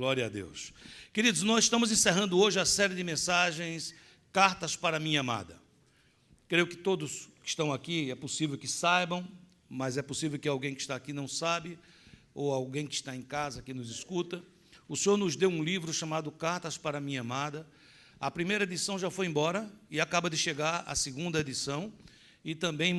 Glória a Deus. Queridos, nós estamos encerrando hoje a série de mensagens Cartas para Minha Amada. Creio que todos que estão aqui, é possível que saibam, mas é possível que alguém que está aqui não sabe, ou alguém que está em casa que nos escuta. O Senhor nos deu um livro chamado Cartas para Minha Amada. A primeira edição já foi embora e acaba de chegar a segunda edição, e também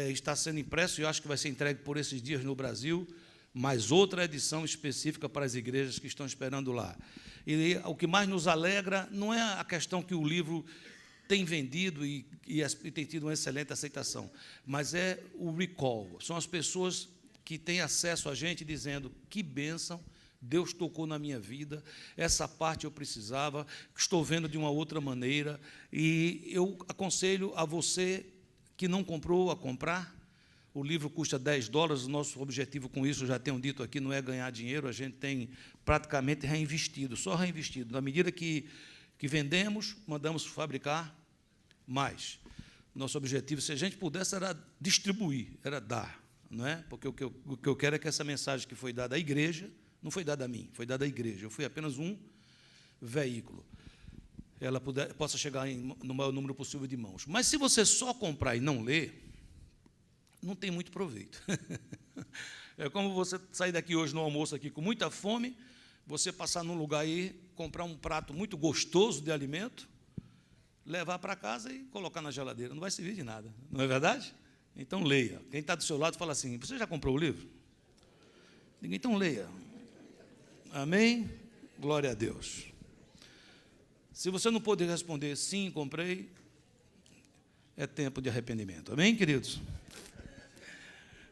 está sendo impresso, e eu acho que vai ser entregue por esses dias no Brasil, mais outra edição específica para as igrejas que estão esperando lá. E o que mais nos alegra não é a questão que o livro tem vendido e tem tido uma excelente aceitação, mas é o recall. São as pessoas que têm acesso a gente dizendo: que bênção, Deus tocou na minha vida, essa parte eu precisava, estou vendo de uma outra maneira. E eu aconselho a você que não comprou a comprar. O livro custa $10, o nosso objetivo com isso, já tenho dito aqui, não é ganhar dinheiro, a gente tem praticamente reinvestido, só reinvestido. Na medida que vendemos, mandamos fabricar mais. Nosso objetivo, se a gente pudesse, era distribuir, era dar, não é? Porque o que eu quero é que essa mensagem que foi dada à igreja, não foi dada a mim, foi dada à igreja. Eu fui apenas um veículo. Ela possa chegar no maior número possível de mãos. Mas se você só comprar e não ler, não tem muito proveito. É como você sair daqui hoje no almoço aqui com muita fome, você passar num lugar aí, comprar um prato muito gostoso de alimento, levar para casa e colocar na geladeira. Não vai servir de nada, não é verdade? Então leia. Quem está do seu lado fala assim: você já comprou o livro? Então leia. Amém? Glória a Deus. Se você não puder responder sim, comprei, é tempo de arrependimento. Amém, queridos?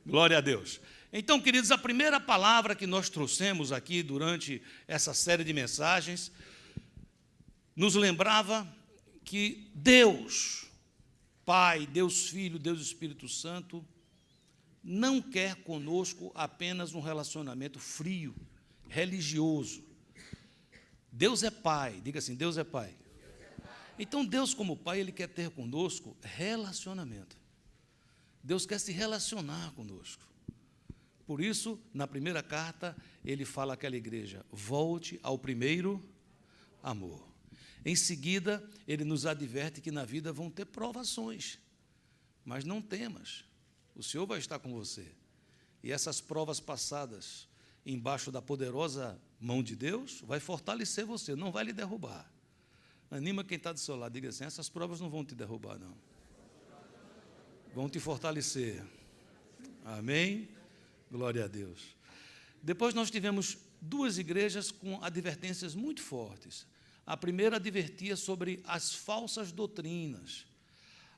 Glória a Deus. Então, queridos, a primeira palavra que nós trouxemos aqui durante essa série de mensagens nos lembrava que Deus, Pai, Deus Filho, Deus Espírito Santo, não quer conosco apenas um relacionamento frio, religioso. Deus é Pai, diga assim: Deus é Pai. Então, Deus como Pai, Ele quer ter conosco relacionamento. Deus quer se relacionar conosco. Por isso, na primeira carta, ele fala àquela igreja: volte ao primeiro amor. Em seguida, ele nos adverte que na vida vão ter provações, mas não temas, o Senhor vai estar com você. E essas provas passadas, embaixo da poderosa mão de Deus, vai fortalecer você, não vai lhe derrubar. Anima quem está do seu lado, diga assim: essas provas não vão te derrubar, não. Vão te fortalecer. Amém? Glória a Deus. Depois nós tivemos duas igrejas com advertências muito fortes. A primeira advertia sobre as falsas doutrinas.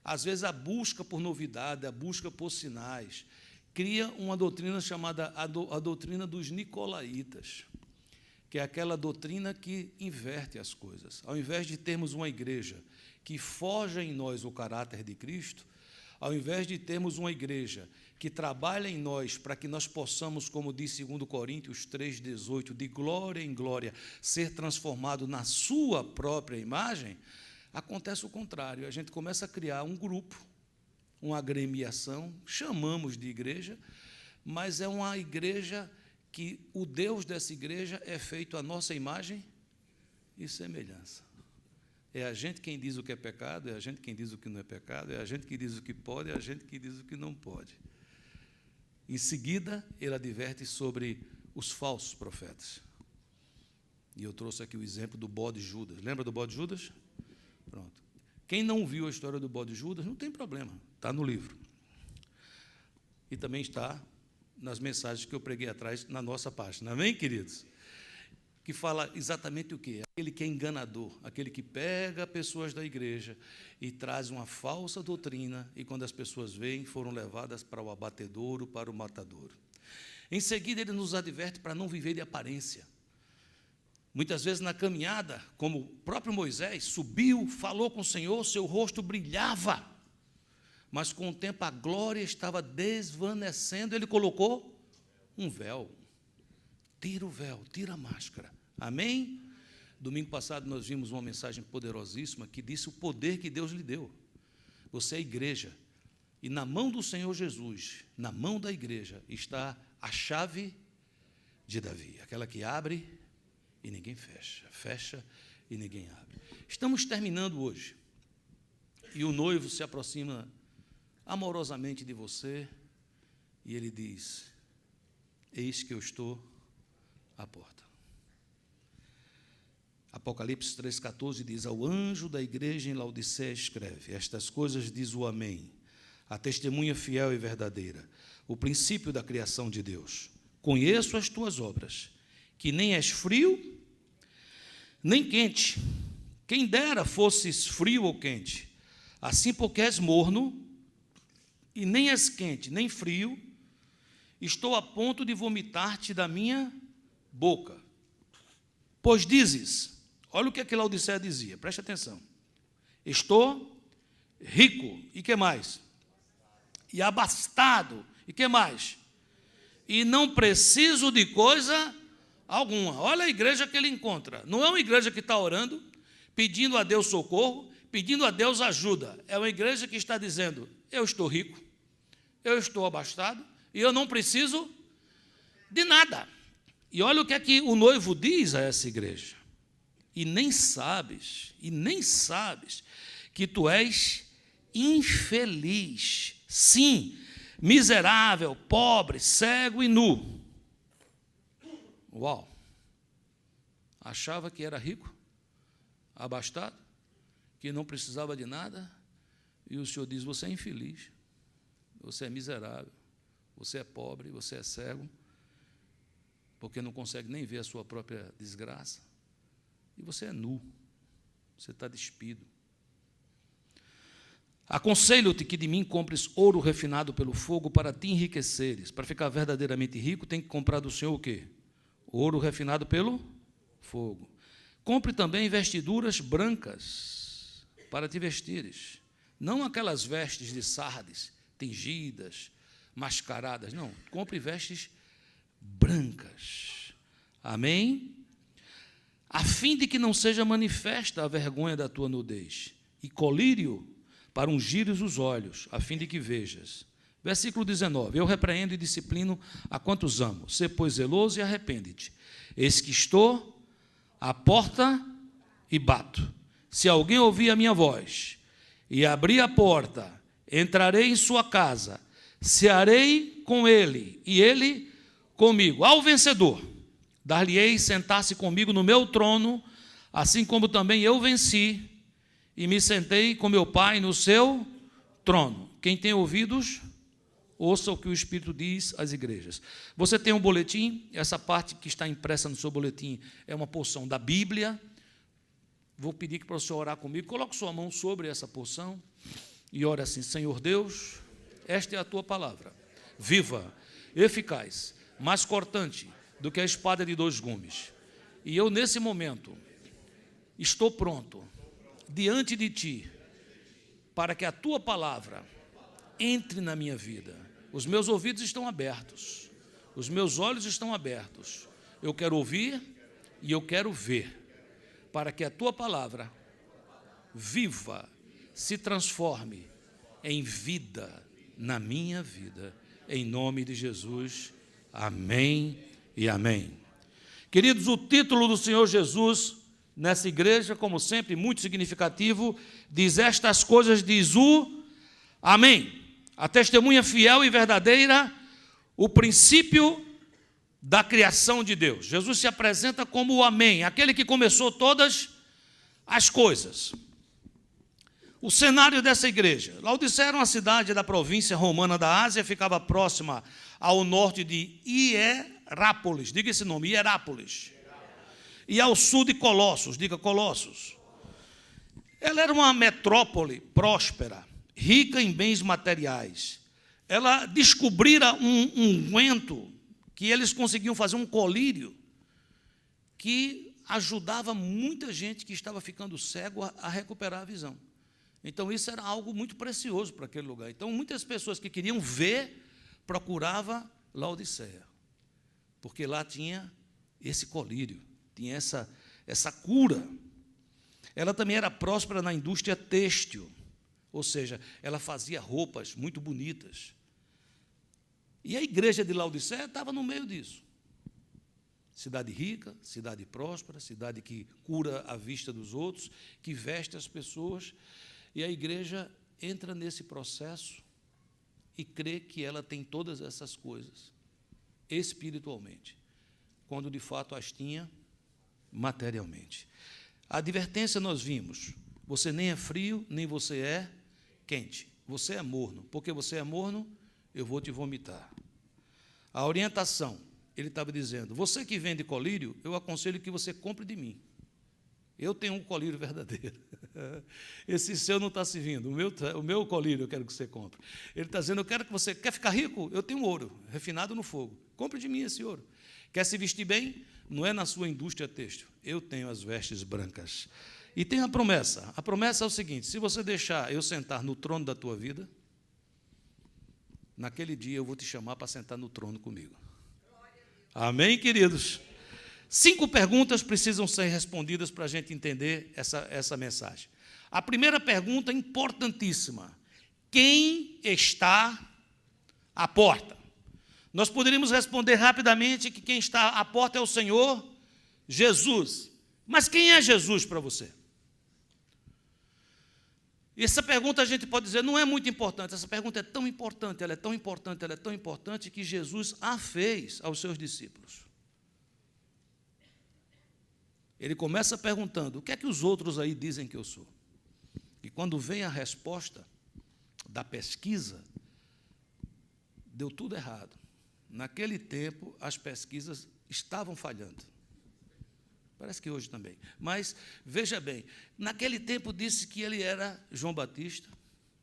Às vezes a busca por novidade, a busca por sinais, cria uma doutrina chamada a doutrina dos nicolaítas, que é aquela doutrina que inverte as coisas. Ao invés de termos uma igreja que forja em nós o caráter de Cristo, ao invés de termos uma igreja que trabalha em nós para que nós possamos, como diz 2 Coríntios 3,18, de glória em glória, ser transformado na sua própria imagem, acontece o contrário. A gente começa a criar um grupo, uma agremiação, chamamos de igreja, mas é uma igreja que o Deus dessa igreja é feito à nossa imagem e semelhança. É a gente quem diz o que é pecado, é a gente quem diz o que não é pecado, é a gente que diz o que pode, é a gente que diz o que não pode. Em seguida, ele adverte sobre os falsos profetas. E eu trouxe aqui o exemplo do bode Judas. Lembra do bode Judas? Pronto. Quem não viu a história do bode Judas, não tem problema, está no livro. E também está nas mensagens que eu preguei atrás na nossa página. Amém, queridos? Que fala exatamente o quê? Aquele que é enganador, aquele que pega pessoas da igreja e traz uma falsa doutrina, e quando as pessoas veem, foram levadas para o abatedouro, para o matadouro. Em seguida, ele nos adverte para não viver de aparência. Muitas vezes na caminhada, como o próprio Moisés, subiu, falou com o Senhor, seu rosto brilhava, mas com o tempo a glória estava desvanecendo, ele colocou um véu. Tira o véu, tira a máscara. Amém? Domingo passado nós vimos uma mensagem poderosíssima que disse o poder que Deus lhe deu. Você é a igreja. E na mão do Senhor Jesus, na mão da igreja, está a chave de Davi, aquela que abre e ninguém fecha. Fecha e ninguém abre. Estamos terminando hoje. E o noivo se aproxima amorosamente de você e ele diz: eis que eu estou à porta. Apocalipse 3,14 diz: ao anjo da igreja em Laodiceia escreve: estas coisas diz o Amém, a testemunha fiel e verdadeira, o princípio da criação de Deus. Conheço as tuas obras, que nem és frio, nem quente. Quem dera fosses frio ou quente. Assim, porque és morno, e nem és quente, nem frio, estou a ponto de vomitar-te da minha boca. Pois dizes, olha o que aquela Laodiceia dizia, preste atenção. Estou rico, e que mais? E abastado, e que mais? E não preciso de coisa alguma. Olha a igreja que ele encontra. Não é uma igreja que está orando, pedindo a Deus socorro, pedindo a Deus ajuda. É uma igreja que está dizendo: eu estou rico, eu estou abastado, e eu não preciso de nada. E olha o que é que o noivo diz a essa igreja. E nem sabes que tu és infeliz, sim, miserável, pobre, cego e nu. Uau! Achava que era rico, abastado, que não precisava de nada, e o Senhor diz: você é infeliz, você é miserável, você é pobre, você é cego, porque não consegue nem ver a sua própria desgraça, e você é nu, você está despido. Aconselho-te que de mim compres ouro refinado pelo fogo para te enriqueceres. Para ficar verdadeiramente rico, tem que comprar do Senhor o quê? Ouro refinado pelo fogo. Compre também vestiduras brancas para te vestires. Não aquelas vestes de sardes, tingidas, mascaradas. Não, compre vestes brancas. Amém? A fim de que não seja manifesta a vergonha da tua nudez. E colírio para ungires os olhos, a fim de que vejas. Versículo 19. Eu repreendo e disciplino a quantos amo. Sê, pois, zeloso e arrepende-te. Eis que estou à porta e bato. Se alguém ouvir a minha voz e abrir a porta, entrarei em sua casa, cearei com ele e ele comigo. Ao vencedor, dar-lhe-ei sentar-se comigo no meu trono, assim como também eu venci e me sentei com meu Pai no seu trono. Quem tem ouvidos, ouça o que o Espírito diz às igrejas. Você tem um boletim, essa parte que está impressa no seu boletim é uma porção da Bíblia. Vou pedir para o senhor orar comigo. Coloque sua mão sobre essa porção e ore assim: Senhor Deus, esta é a tua palavra, viva, eficaz, mais cortante do que a espada de 2 gumes. E eu, nesse momento, estou pronto diante de ti, para que a tua palavra entre na minha vida. Os meus ouvidos estão abertos, os meus olhos estão abertos. Eu quero ouvir e eu quero ver, para que a tua palavra viva, se transforme em vida na minha vida. Em nome de Jesus, amém e amém. Queridos, o título do Senhor Jesus nessa igreja, como sempre, muito significativo, diz: estas coisas diz o Amém, a testemunha fiel e verdadeira, o princípio da criação de Deus. Jesus se apresenta como o Amém, aquele que começou todas as coisas. O cenário dessa igreja: Laodiceia era uma cidade da província romana da Ásia, ficava próxima ao norte de Hierápolis, diga esse nome, Hierápolis, e ao sul de Colossos, diga Colossos. Ela era uma metrópole próspera, rica em bens materiais. Ela descobrira um unguento que eles conseguiam fazer, um colírio que ajudava muita gente que estava ficando cego a recuperar a visão. Então isso era algo muito precioso para aquele lugar. Então muitas pessoas que queriam ver procuravam Laodiceia, porque lá tinha esse colírio, tinha essa cura. Ela também era próspera na indústria têxtil, ou seja, ela fazia roupas muito bonitas. E a igreja de Laodiceia estava no meio disso. Cidade rica, cidade próspera, cidade que cura a vista dos outros, que veste as pessoas. E a igreja entra nesse processo e crê que ela tem todas essas coisas espiritualmente, quando de fato as tinha materialmente. A advertência nós vimos: você nem é frio, nem você é quente. Você é morno. Porque você é morno, eu vou te vomitar. A orientação, ele estava dizendo: você que vende colírio, eu aconselho que você compre de mim. Eu tenho um colírio verdadeiro. Esse seu não está servindo. O meu colírio eu quero que você compre. Ele está dizendo: eu quero que você... Quer ficar rico? Eu tenho ouro, refinado no fogo. Compre de mim esse ouro. Quer se vestir bem? Não é na sua indústria têxtil. Eu tenho as vestes brancas. E tem a promessa. A promessa é o seguinte: se você deixar eu sentar no trono da tua vida, naquele dia eu vou te chamar para sentar no trono comigo. Amém, queridos? 5 perguntas precisam ser respondidas para a gente entender essa mensagem. A primeira pergunta, importantíssima: quem está à porta? Nós poderíamos responder rapidamente que quem está à porta é o Senhor Jesus. Mas quem é Jesus para você? Essa pergunta a gente pode dizer, não é muito importante. Essa pergunta é tão importante, ela é tão importante, ela é tão importante que Jesus a fez aos seus discípulos. Ele começa perguntando: o que é que os outros aí dizem que eu sou? E quando vem a resposta da pesquisa, deu tudo errado. Naquele tempo, as pesquisas estavam falhando. Parece que hoje também. Mas, veja bem, naquele tempo disse que ele era João Batista,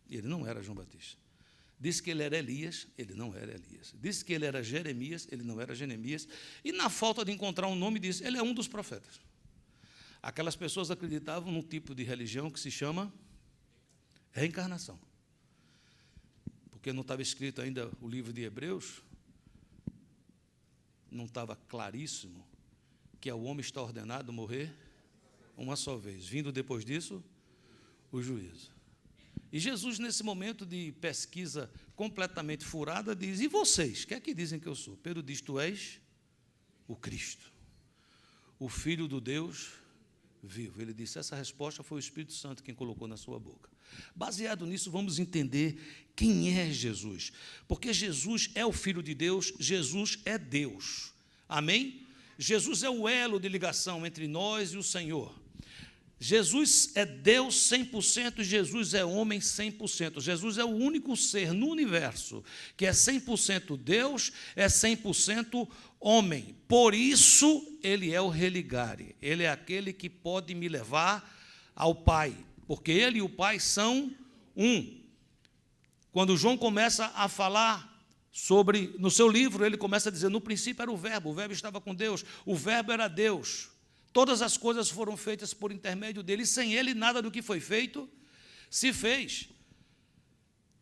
e ele não era João Batista. Disse que ele era Elias, ele não era Elias. Disse que ele era Jeremias, ele não era Jeremias. E, na falta de encontrar um nome, disse: ele é um dos profetas. Aquelas pessoas acreditavam num tipo de religião que se chama reencarnação. Porque não estava escrito ainda o livro de Hebreus, não estava claríssimo que ao homem está ordenado morrer uma só vez, vindo depois disso o juízo. E Jesus, nesse momento de pesquisa completamente furada, diz: e vocês, o que é que dizem que eu sou? Pedro diz: tu és o Cristo, o Filho do Deus vivo. Ele disse: essa resposta foi o Espírito Santo quem colocou na sua boca. Baseado nisso, vamos entender quem é Jesus. Porque Jesus é o Filho de Deus, Jesus é Deus. Amém? Jesus é o elo de ligação entre nós e o Senhor. Jesus é Deus 100%, Jesus é homem 100%. Jesus é o único ser no universo que é 100% Deus, é 100% homem. Por isso, ele é o religare. Ele é aquele que pode me levar ao Pai, porque ele e o Pai são um. Quando João começa a falar sobre, no seu livro, ele começa a dizer: no princípio era o verbo estava com Deus, o verbo era Deus. Todas as coisas foram feitas por intermédio dele, e sem ele nada do que foi feito se fez.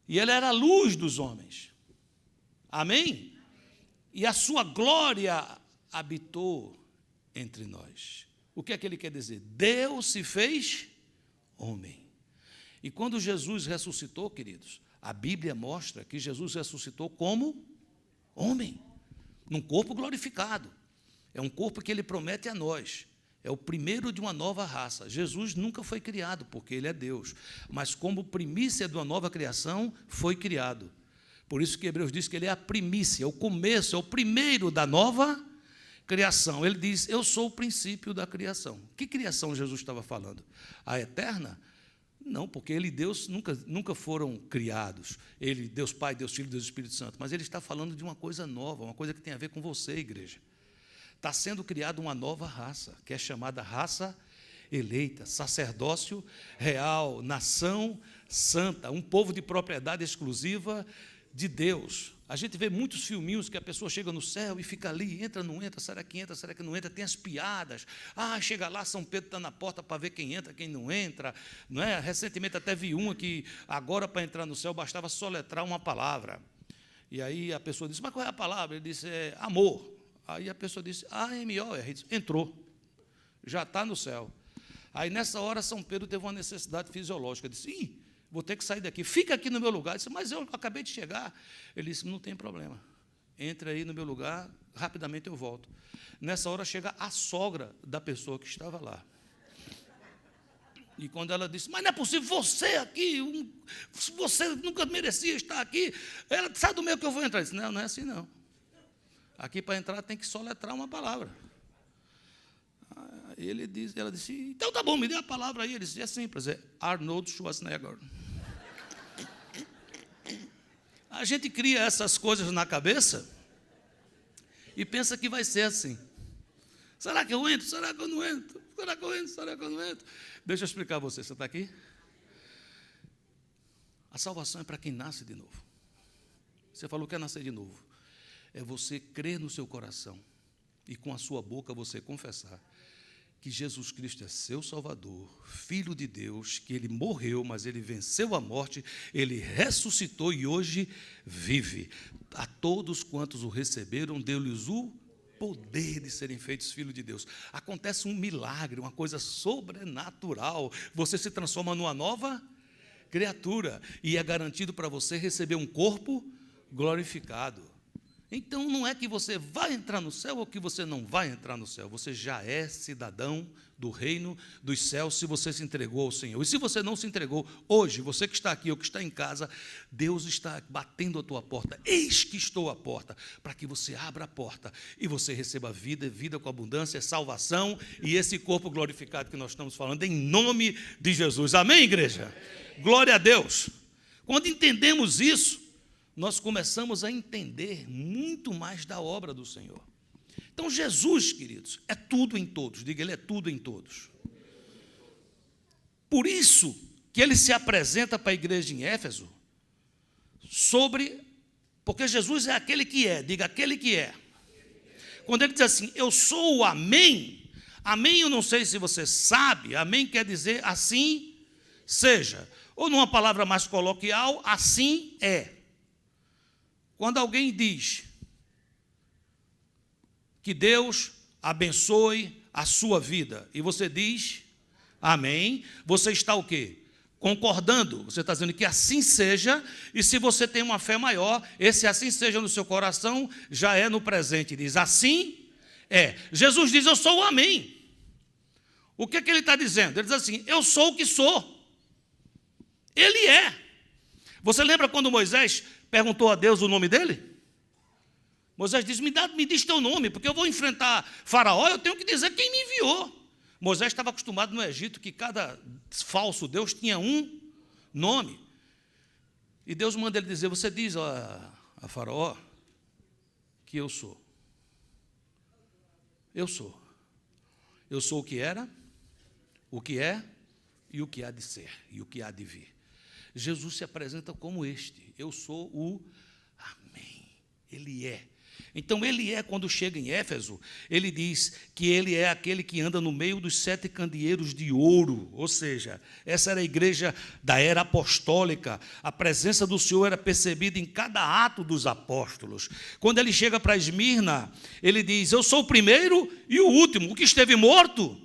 E ele era a luz dos homens. Amém? E a sua glória habitou entre nós. O que é que ele quer dizer? Deus se fez homem. E quando Jesus ressuscitou, queridos, a Bíblia mostra que Jesus ressuscitou como homem, num corpo glorificado. É um corpo que ele promete a nós. É o primeiro de uma nova raça. Jesus nunca foi criado, porque ele é Deus. Mas como primícia de uma nova criação, foi criado. Por isso que Hebreus diz que ele é a primícia, é o começo, é o primeiro da nova criação. Ele diz: eu sou o princípio da criação. Que criação Jesus estava falando? A eterna? Não, porque ele e Deus nunca foram criados. Ele, Deus Pai, Deus Filho, Deus Espírito Santo. Mas ele está falando de uma coisa nova, uma coisa que tem a ver com você, igreja. Está sendo criada uma nova raça, que é chamada raça eleita, sacerdócio real, nação santa, um povo de propriedade exclusiva de Deus. A gente vê muitos filminhos que a pessoa chega no céu e fica ali, entra, não entra, será que não entra? Tem as piadas. Chega lá, São Pedro está na porta para ver quem entra, quem não entra. Não é? Recentemente até vi uma que agora para entrar no céu bastava soletrar uma palavra. E aí a pessoa disse: mas qual é a palavra? Ele disse: amor. Aí a pessoa disse: AMOR, entrou, já está no céu. Aí nessa hora São Pedro teve uma necessidade fisiológica, disse: vou ter que sair daqui, fica aqui no meu lugar. Eu disse: mas eu acabei de chegar. Ele disse: não tem problema, entre aí no meu lugar, rapidamente eu volto. Nessa hora chega a sogra da pessoa que estava lá. E quando ela disse, mas não é possível, você aqui, você nunca merecia estar aqui. Ela disse, sai do meio que eu vou entrar. Eu disse, não, não é assim não. Aqui para entrar tem que soletrar uma palavra. Ela disse, então tá bom, me dê a palavra aí. Ele disse, é simples, é Arnold Schwarzenegger. A gente cria essas coisas na cabeça e pensa que vai ser assim. Será que eu entro? Será que eu não entro? Será que eu entro? Será que eu não entro? Deixa eu explicar a você. Você está aqui? A salvação é para quem nasce de novo. Você falou que é nascer de novo. É você crer no seu coração e com a sua boca você confessar que Jesus Cristo é seu Salvador, Filho de Deus, que Ele morreu, mas Ele venceu a morte, Ele ressuscitou e hoje vive. A todos quantos o receberam, deu-lhes o poder de serem feitos filhos de Deus. Acontece um milagre, uma coisa sobrenatural. Você se transforma numa nova criatura e é garantido para você receber um corpo glorificado. Então não é que você vai entrar no céu ou que você não vai entrar no céu. Você já é cidadão do reino dos céus se você se entregou ao Senhor. E se você não se entregou, hoje, você que está aqui ou que está em casa, Deus está batendo a tua porta. Eis que estou à porta, para que você abra a porta e você receba vida, vida com abundância, salvação e esse corpo glorificado que nós estamos falando, em nome de Jesus. Amém, igreja? Glória a Deus. Quando entendemos isso, nós começamos a entender muito mais da obra do Senhor. Então, Jesus, queridos, é tudo em todos. Diga, Ele é tudo em todos. Por isso que Ele se apresenta para a igreja em Éfeso porque Jesus é aquele que é. Diga, aquele que é. Quando Ele diz assim, eu sou o Amém. Amém, eu não sei se você sabe. Amém quer dizer assim seja. Ou numa palavra mais coloquial, assim é. Quando alguém diz que Deus abençoe a sua vida, e você diz amém, você está o quê? Concordando. Você está dizendo que assim seja, e se você tem uma fé maior, esse assim seja no seu coração, já é no presente. Diz assim é. Jesus diz, eu sou o amém. O que ele está dizendo? Ele diz assim, eu sou o que sou. Ele é. Você lembra quando Moisés perguntou a Deus o nome dele? Moisés disse, me diz teu nome, porque eu vou enfrentar Faraó, eu tenho que dizer quem me enviou. Moisés estava acostumado no Egito que cada falso Deus tinha um nome. E Deus manda ele dizer, você diz a Faraó que eu sou. Eu sou. Eu sou o que era, o que é e o que há de ser, e o que há de vir. Jesus se apresenta como este, eu sou o Amém, Ele é. Então Ele é, quando chega em Éfeso, Ele diz que Ele é aquele que anda no meio dos 7 candeeiros de ouro, ou seja, essa era a igreja da era apostólica, a presença do Senhor era percebida em cada ato dos apóstolos. Quando Ele chega para Esmirna, Ele diz, eu sou o primeiro e o último, o que esteve morto,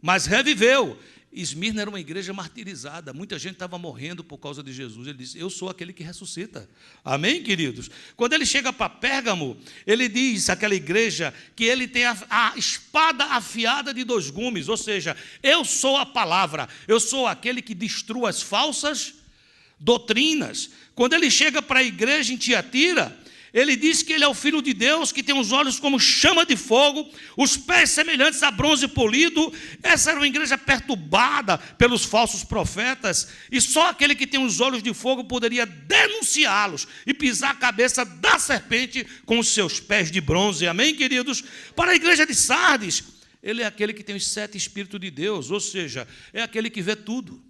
mas reviveu. Esmirna era uma igreja martirizada, muita gente estava morrendo por causa de Jesus. Ele disse, eu sou aquele que ressuscita. Amém, queridos? Quando ele chega para Pérgamo, ele diz, aquela igreja, que ele tem a espada afiada de 2 gumes, ou seja, eu sou a palavra, eu sou aquele que destrua as falsas doutrinas. Quando ele chega para a igreja em Tiatira, ele diz que ele é o Filho de Deus, que tem os olhos como chama de fogo, os pés semelhantes a bronze polido. Essa era uma igreja perturbada pelos falsos profetas, e só aquele que tem os olhos de fogo poderia denunciá-los e pisar a cabeça da serpente com os seus pés de bronze. Amém, queridos? Para a igreja de Sardes, ele é aquele que tem os 7 Espíritos de Deus, ou seja, é aquele que vê tudo.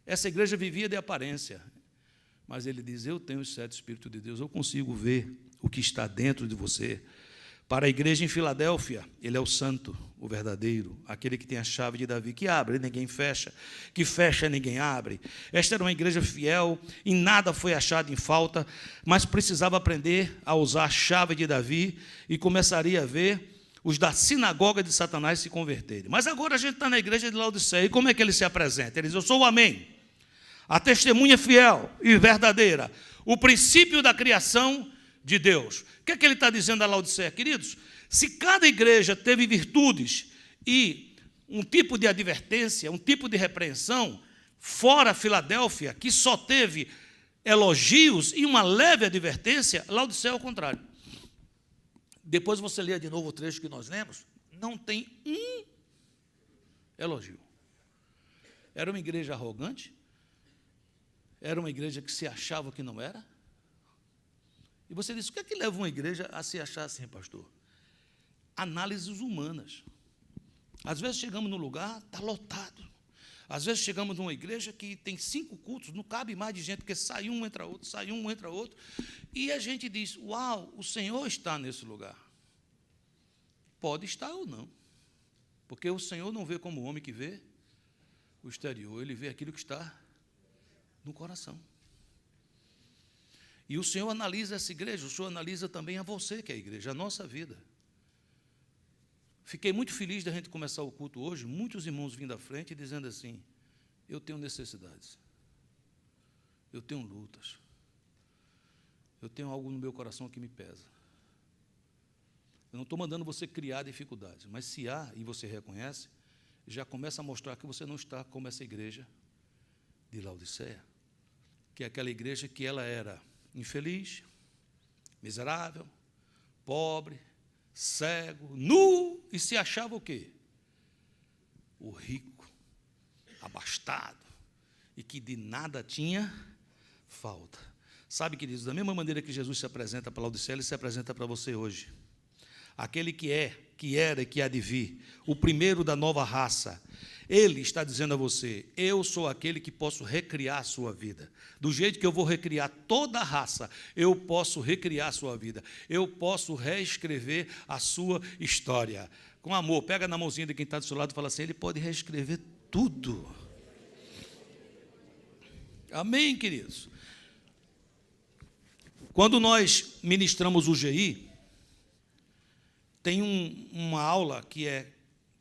Essa igreja vivia de aparência. Mas ele diz, eu tenho os 7 Espíritos de Deus, eu consigo ver o que está dentro de você. Para a igreja em Filadélfia, ele é o santo, o verdadeiro, aquele que tem a chave de Davi, que abre e ninguém fecha, que fecha e ninguém abre. Esta era uma igreja fiel, em nada foi achada em falta, mas precisava aprender a usar a chave de Davi e começaria a ver os da sinagoga de Satanás se converterem. Mas agora a gente está na igreja de Laodiceia, e como é que ele se apresenta? Ele diz, eu sou o Amém, a testemunha fiel e verdadeira, o princípio da criação de Deus. O que é que ele está dizendo a Laodiceia? Queridos, se cada igreja teve virtudes e um tipo de advertência, um tipo de repreensão, fora Filadélfia, que só teve elogios e uma leve advertência, Laodiceia é o contrário. Depois você lê de novo o trecho que nós lemos, não tem um elogio. Era uma igreja arrogante, era uma igreja que se achava que não era. E você diz, o que é que leva uma igreja a se achar assim, pastor? Análises humanas. Às vezes chegamos num lugar, está lotado. Às vezes chegamos numa igreja que tem 5 cultos, não cabe mais de gente, porque sai um, entra outro, sai um, entra outro. E a gente diz, uau, o Senhor está nesse lugar. Pode estar ou não. Porque o Senhor não vê como o homem que vê o exterior, ele vê aquilo que está no coração. E o Senhor analisa essa igreja, o Senhor analisa também a você, que é a igreja, a nossa vida. Fiquei muito feliz da gente começar o culto hoje, muitos irmãos vindo à frente e dizendo assim, eu tenho necessidades, eu tenho lutas, eu tenho algo no meu coração que me pesa. Eu não estou mandando você criar dificuldades, mas se há, e você reconhece, já começa a mostrar que você não está como essa igreja de Laodiceia, que é aquela igreja que ela era infeliz, miserável, pobre, cego, nu, e se achava o quê? O rico, abastado, e que de nada tinha falta. Sabe, queridos, da mesma maneira que Jesus se apresenta para Laodiceia, ele se apresenta para você hoje. Aquele que é, que era e que há de vir, o primeiro da nova raça, ele está dizendo a você, eu sou aquele que posso recriar a sua vida. Do jeito que eu vou recriar toda a raça, eu posso recriar a sua vida. Eu posso reescrever a sua história. Com amor, pega na mãozinha de quem está do seu lado e fala assim, ele pode reescrever tudo. Amém, queridos? Quando nós ministramos o GI, tem uma aula que é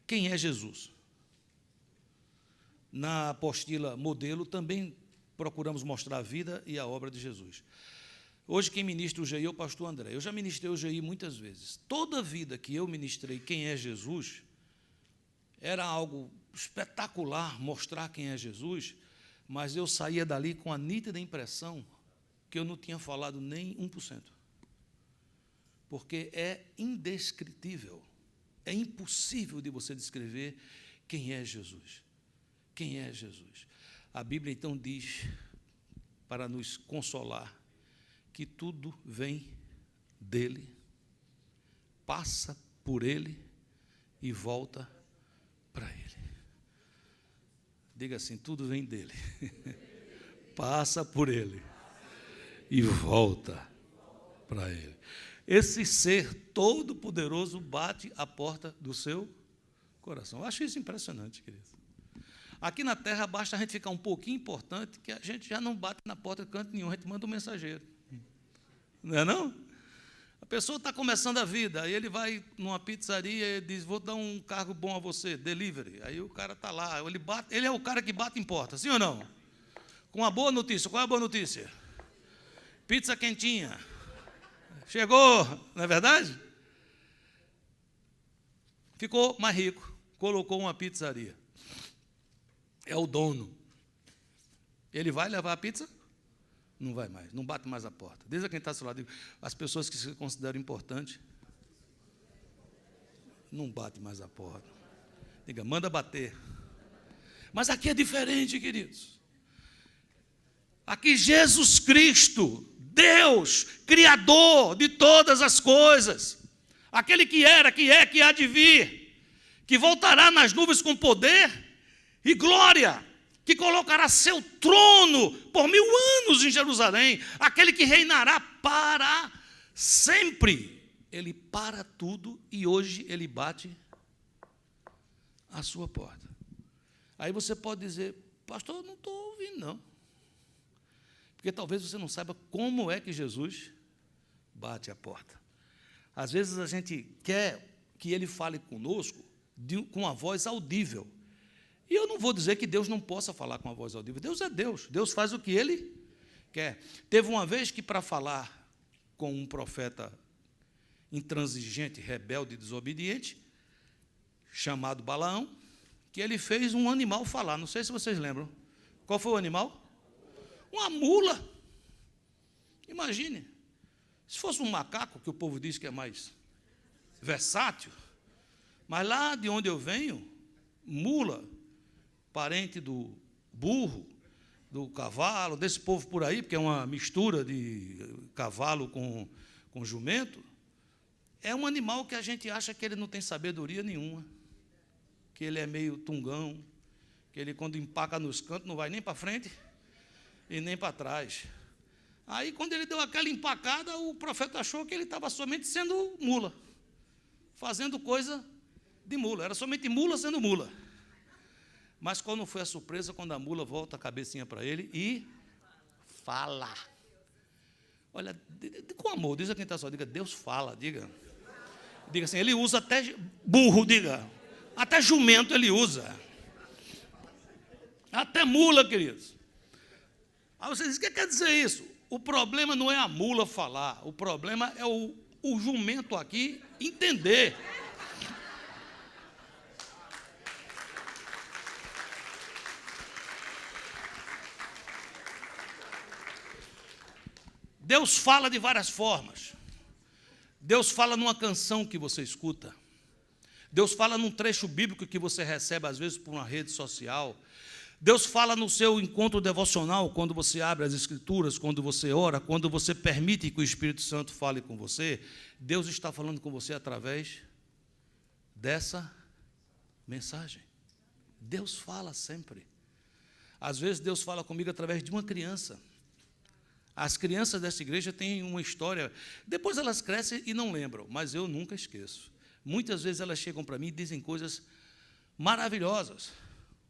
quem é Jesus? Na apostila modelo também procuramos mostrar a vida e a obra de Jesus. Hoje quem ministra o GI é o pastor André. Eu já ministrei o GI muitas vezes. Toda a vida que eu ministrei quem é Jesus, era algo espetacular mostrar quem é Jesus, mas eu saía dali com a nítida impressão que eu não tinha falado nem 1%. Porque é indescritível, é impossível de você descrever quem é Jesus. Quem é Jesus? A Bíblia, então, diz, para nos consolar, que tudo vem dele, passa por ele e volta para ele. Diga assim, tudo vem dele, passa por ele e volta para ele. Esse ser todo-poderoso bate a porta do seu coração. Eu acho isso impressionante, querido. Aqui na terra basta a gente ficar um pouquinho importante, que a gente já não bate na porta de canto nenhum, a gente manda um mensageiro. Não é não? A pessoa está começando a vida, aí ele vai numa pizzaria e diz, vou dar um cargo bom a você, delivery. Aí o cara está lá, ele é o cara que bate em porta, sim ou não? Com uma boa notícia. Qual é a boa notícia? Pizza quentinha. Chegou, não é verdade? Ficou mais rico, colocou uma pizzaria. É o dono. Ele vai levar a pizza? Não vai mais, não bate mais a porta. Diz a quem está ao seu lado, as pessoas que se consideram importantes, não bate mais a porta. Diga, manda bater. Mas aqui é diferente, queridos. Aqui Jesus Cristo, Deus, Criador de todas as coisas, aquele que era, que é, que há de vir, que voltará nas nuvens com poder e glória, que colocará seu trono por 1000 anos em Jerusalém, aquele que reinará para sempre. Ele para tudo e hoje ele bate a sua porta. Aí você pode dizer, pastor, eu não estou ouvindo não. Porque talvez você não saiba como é que Jesus bate a porta. Às vezes a gente quer que ele fale conosco com a voz audível. E eu não vou dizer que Deus não possa falar com a voz audível. Deus é Deus. Deus faz o que Ele quer. Teve uma vez que, para falar com um profeta intransigente, rebelde e desobediente, chamado Balaão, que ele fez um animal falar. Não sei se vocês lembram. Qual foi o animal? Uma mula. Imagine, se fosse um macaco, que o povo diz que é mais versátil, mas lá de onde eu venho, mula, parente do burro, do cavalo, desse povo por aí, porque é uma mistura de cavalo com jumento, é um animal que a gente acha que ele não tem sabedoria nenhuma, que ele é meio tungão, que ele, quando empaca nos cantos, não vai nem para frente e nem para trás. Aí, quando ele deu aquela empacada, o profeta achou que ele estava somente sendo mula, fazendo coisa de mula, era somente mula sendo mula. Mas qual não foi a surpresa quando a mula volta a cabecinha para ele e fala? Olha, com amor, diz a quem está só, diga, Deus fala, diga. Diga assim, ele usa até burro, diga. Até jumento ele usa. Até mula, queridos. Aí você diz, o que quer dizer isso? O problema não é a mula falar, o problema é o jumento aqui entender. Deus fala de várias formas. Deus fala numa canção que você escuta. Deus fala num trecho bíblico que você recebe, às vezes, por uma rede social. Deus fala no seu encontro devocional, quando você abre as Escrituras, quando você ora, quando você permite que o Espírito Santo fale com você. Deus está falando com você através dessa mensagem. Deus fala sempre. Às vezes, Deus fala comigo através de uma criança. As crianças dessa igreja têm uma história, depois elas crescem e não lembram, mas eu nunca esqueço. Muitas vezes elas chegam para mim e dizem coisas maravilhosas.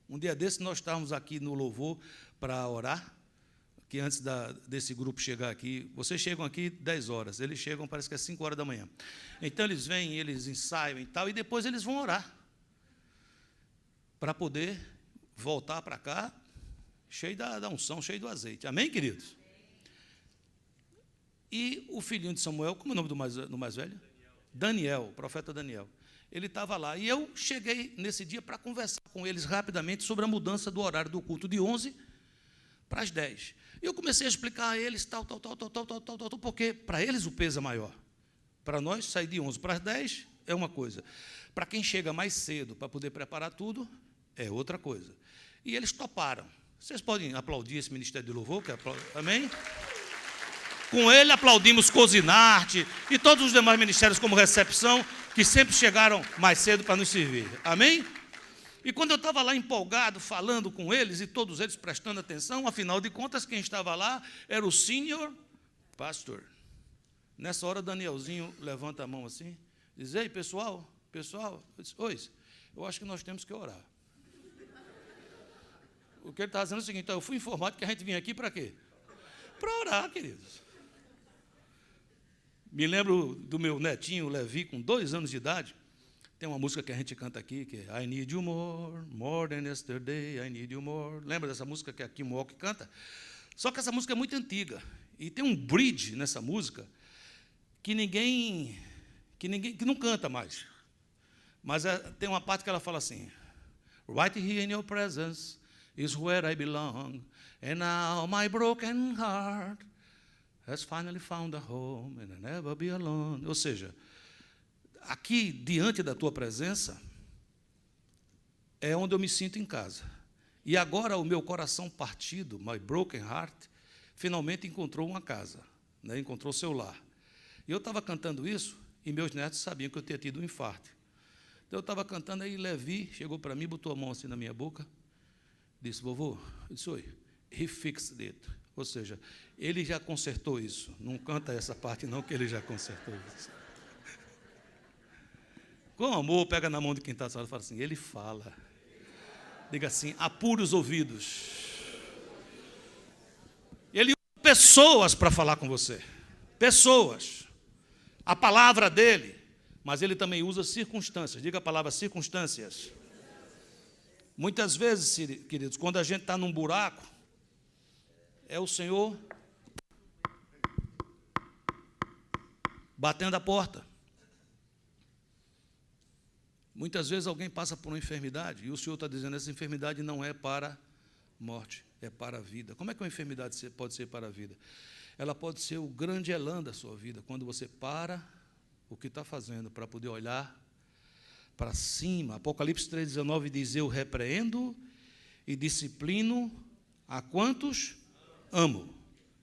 Um dia desse nós estávamos aqui no louvor para orar, que antes desse grupo chegar aqui, vocês chegam aqui 10 horas, eles chegam, parece que é 5 horas da manhã. Então eles vêm, eles ensaiam e tal, e depois eles vão orar, para poder voltar para cá, cheio da unção, cheio do azeite. Amém, queridos? E o filhinho de Samuel, como é o nome do mais velho? Daniel, o profeta Daniel. Ele estava lá. E eu cheguei nesse dia para conversar com eles rapidamente sobre a mudança do horário do culto de 11 para as 10. E eu comecei a explicar a eles tal, porque para eles o peso é maior. Para nós, sair de 11 para as 10 é uma coisa. Para quem chega mais cedo para poder preparar tudo, é outra coisa. E eles toparam. Vocês podem aplaudir esse ministério de louvor? Amém? Com ele aplaudimos Cozinarte e todos os demais ministérios como recepção, que sempre chegaram mais cedo para nos servir. Amém? E quando eu estava lá empolgado, falando com eles, e todos eles prestando atenção, afinal de contas, quem estava lá era o senior pastor. Nessa hora, Danielzinho levanta a mão assim, diz, ei, pessoal, eu disse, oi, eu acho que nós temos que orar. O que ele estava dizendo é o seguinte, então, eu fui informado que a gente vinha aqui para quê? Para orar, queridos. Me lembro do meu netinho, Levi, com 2 anos de idade. Tem uma música que a gente canta aqui, que é I need you more than yesterday, I need you more. Lembra dessa música que a Kim Walk canta? Só que essa música é muito antiga. E tem um bridge nessa música que que não canta mais. Mas tem uma parte que ela fala assim, right here in your presence is where I belong, and now my broken heart has finally found a home, and I'll never be alone. Ou seja, aqui, diante da tua presença, é onde eu me sinto em casa. E agora o meu coração partido, my broken heart, finalmente encontrou uma casa, né? Encontrou seu lar. E eu estava cantando isso, e meus netos sabiam que eu tinha tido um infarto. Então eu estava cantando, aí Levi chegou para mim, botou a mão assim na minha boca, disse, vovô, eu disse, oi, he fixed it. Ou seja, ele já consertou isso. Não canta essa parte não, que ele já consertou isso. Com amor, pega na mão de quem está e fala assim, ele fala. Diga assim, apure os ouvidos. Ele usa pessoas para falar com você. Pessoas. A palavra dele. Mas ele também usa circunstâncias. Diga a palavra circunstâncias. Muitas vezes, queridos, quando a gente está num buraco, é o Senhor batendo a porta. Muitas vezes alguém passa por uma enfermidade e o Senhor está dizendo, essa enfermidade não é para morte, é para a vida. Como é que uma enfermidade pode ser para a vida? Ela pode ser o grande elan da sua vida, quando você para o que está fazendo para poder olhar para cima. Apocalipse 3,19 diz, eu repreendo e disciplino a quantos amo.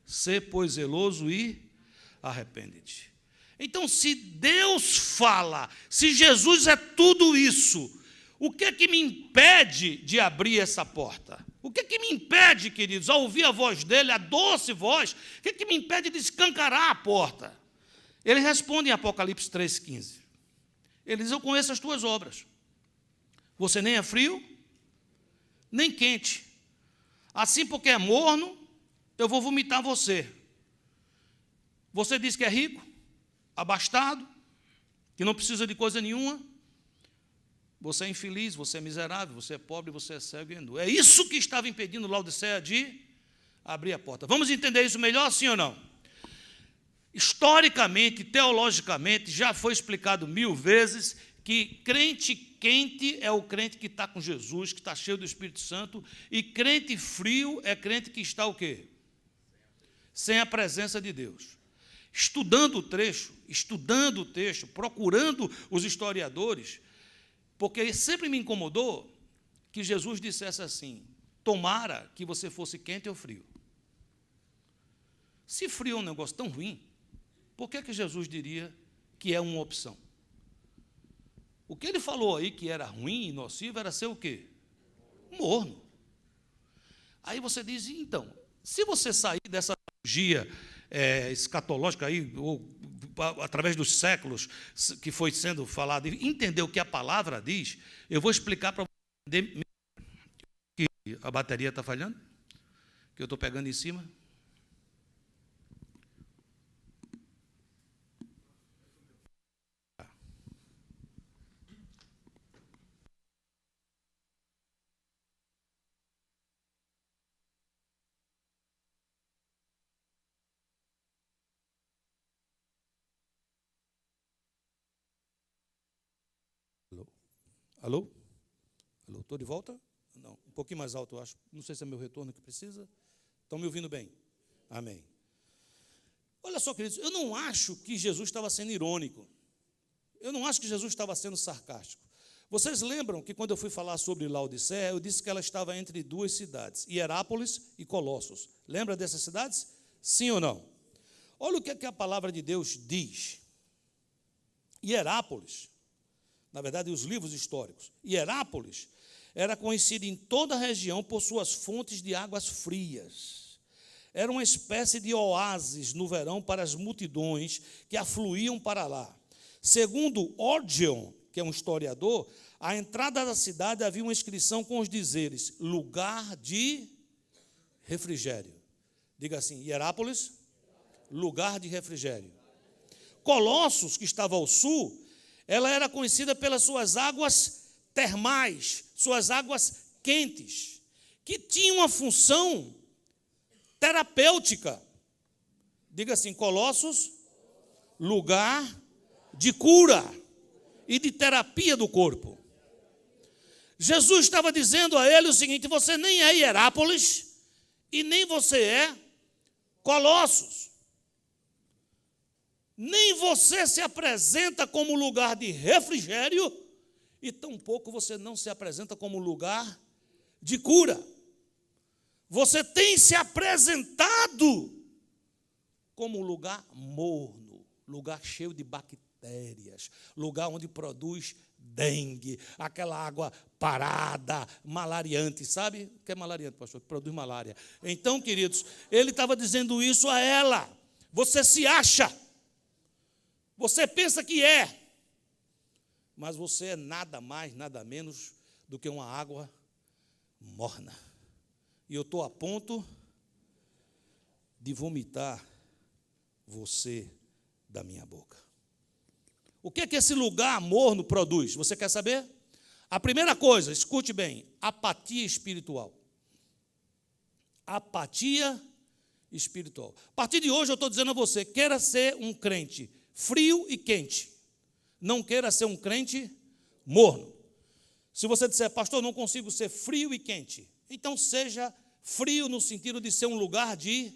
Sê, pois, zeloso e arrepende-te. Então, se Deus fala, se Jesus é tudo isso, o que é que me impede de abrir essa porta? O que é que me impede, queridos, ao ouvir a voz dele, a doce voz, o que é que me impede de escancarar a porta? Ele responde em Apocalipse 3,15. Ele diz, eu conheço as tuas obras. Você nem é frio, nem quente. Assim, porque é morno, eu vou vomitar você. Você diz que é rico, abastado, que não precisa de coisa nenhuma. Você é infeliz, você é miserável, você é pobre, você é cego e nu. É isso que estava impedindo Laodiceia de abrir a porta. Vamos entender isso melhor, sim ou não? Historicamente, teologicamente, já foi explicado 1000 vezes que crente quente é o crente que está com Jesus, que está cheio do Espírito Santo, e crente frio é crente que está o quê? Sem a presença de Deus. Estudando o texto, procurando os historiadores, porque sempre me incomodou que Jesus dissesse assim, tomara que você fosse quente ou frio. Se frio é um negócio tão ruim, por que Jesus diria que é uma opção? O que ele falou aí que era ruim e nocivo era ser o quê? Morno. Aí você diz, então, se você sair dessa teologia escatológica aí, ou através dos séculos que foi sendo falado, e entender o que a palavra diz, eu vou explicar para você entender que a bateria está falhando, que eu estou pegando em cima. Alô? Alô? Estou de volta? Não, um pouquinho mais alto, eu acho. Não sei se é meu retorno que precisa. Estão me ouvindo bem? Amém. Olha só, queridos, eu não acho que Jesus estava sendo irônico. Eu não acho que Jesus estava sendo sarcástico. Vocês lembram que quando eu fui falar sobre Laodiceia, eu disse que ela estava entre duas cidades, Hierápolis e Colossos. Lembra dessas cidades? Sim ou não? Olha o que a palavra de Deus diz. Hierápolis, na verdade, os livros históricos. Hierápolis era conhecida em toda a região por suas fontes de águas frias. Era uma espécie de oásis no verão para as multidões que afluíam para lá. Segundo Origen, que é um historiador, à entrada da cidade havia uma inscrição com os dizeres, lugar de refrigério. Diga assim, Hierápolis, lugar de refrigério. Colossos, que estava ao sul, ela era conhecida pelas suas águas termais, suas águas quentes, que tinham uma função terapêutica. Diga assim, Colossos, lugar de cura e de terapia do corpo. Jesus estava dizendo a ele o seguinte, você nem é Hierápolis e nem você é Colossos. Nem você se apresenta como lugar de refrigério e tampouco você não se apresenta como lugar de cura. Você tem se apresentado como lugar morno, lugar cheio de bactérias, lugar onde produz dengue, aquela água parada, malariante, sabe? O que é malariante, pastor? Que produz malária. Então, queridos, ele estava dizendo isso a ela. Você se acha. Você pensa que é, mas você é nada mais, nada menos do que uma água morna. E eu estou a ponto de vomitar você da minha boca. O que é que esse lugar morno produz? Você quer saber? A primeira coisa, escute bem, apatia espiritual. Apatia espiritual. A partir de hoje eu estou dizendo a você, queira ser um crente frio e quente. Não queira ser um crente morno. Se você disser, pastor, não consigo ser frio e quente, então seja frio no sentido de ser um lugar de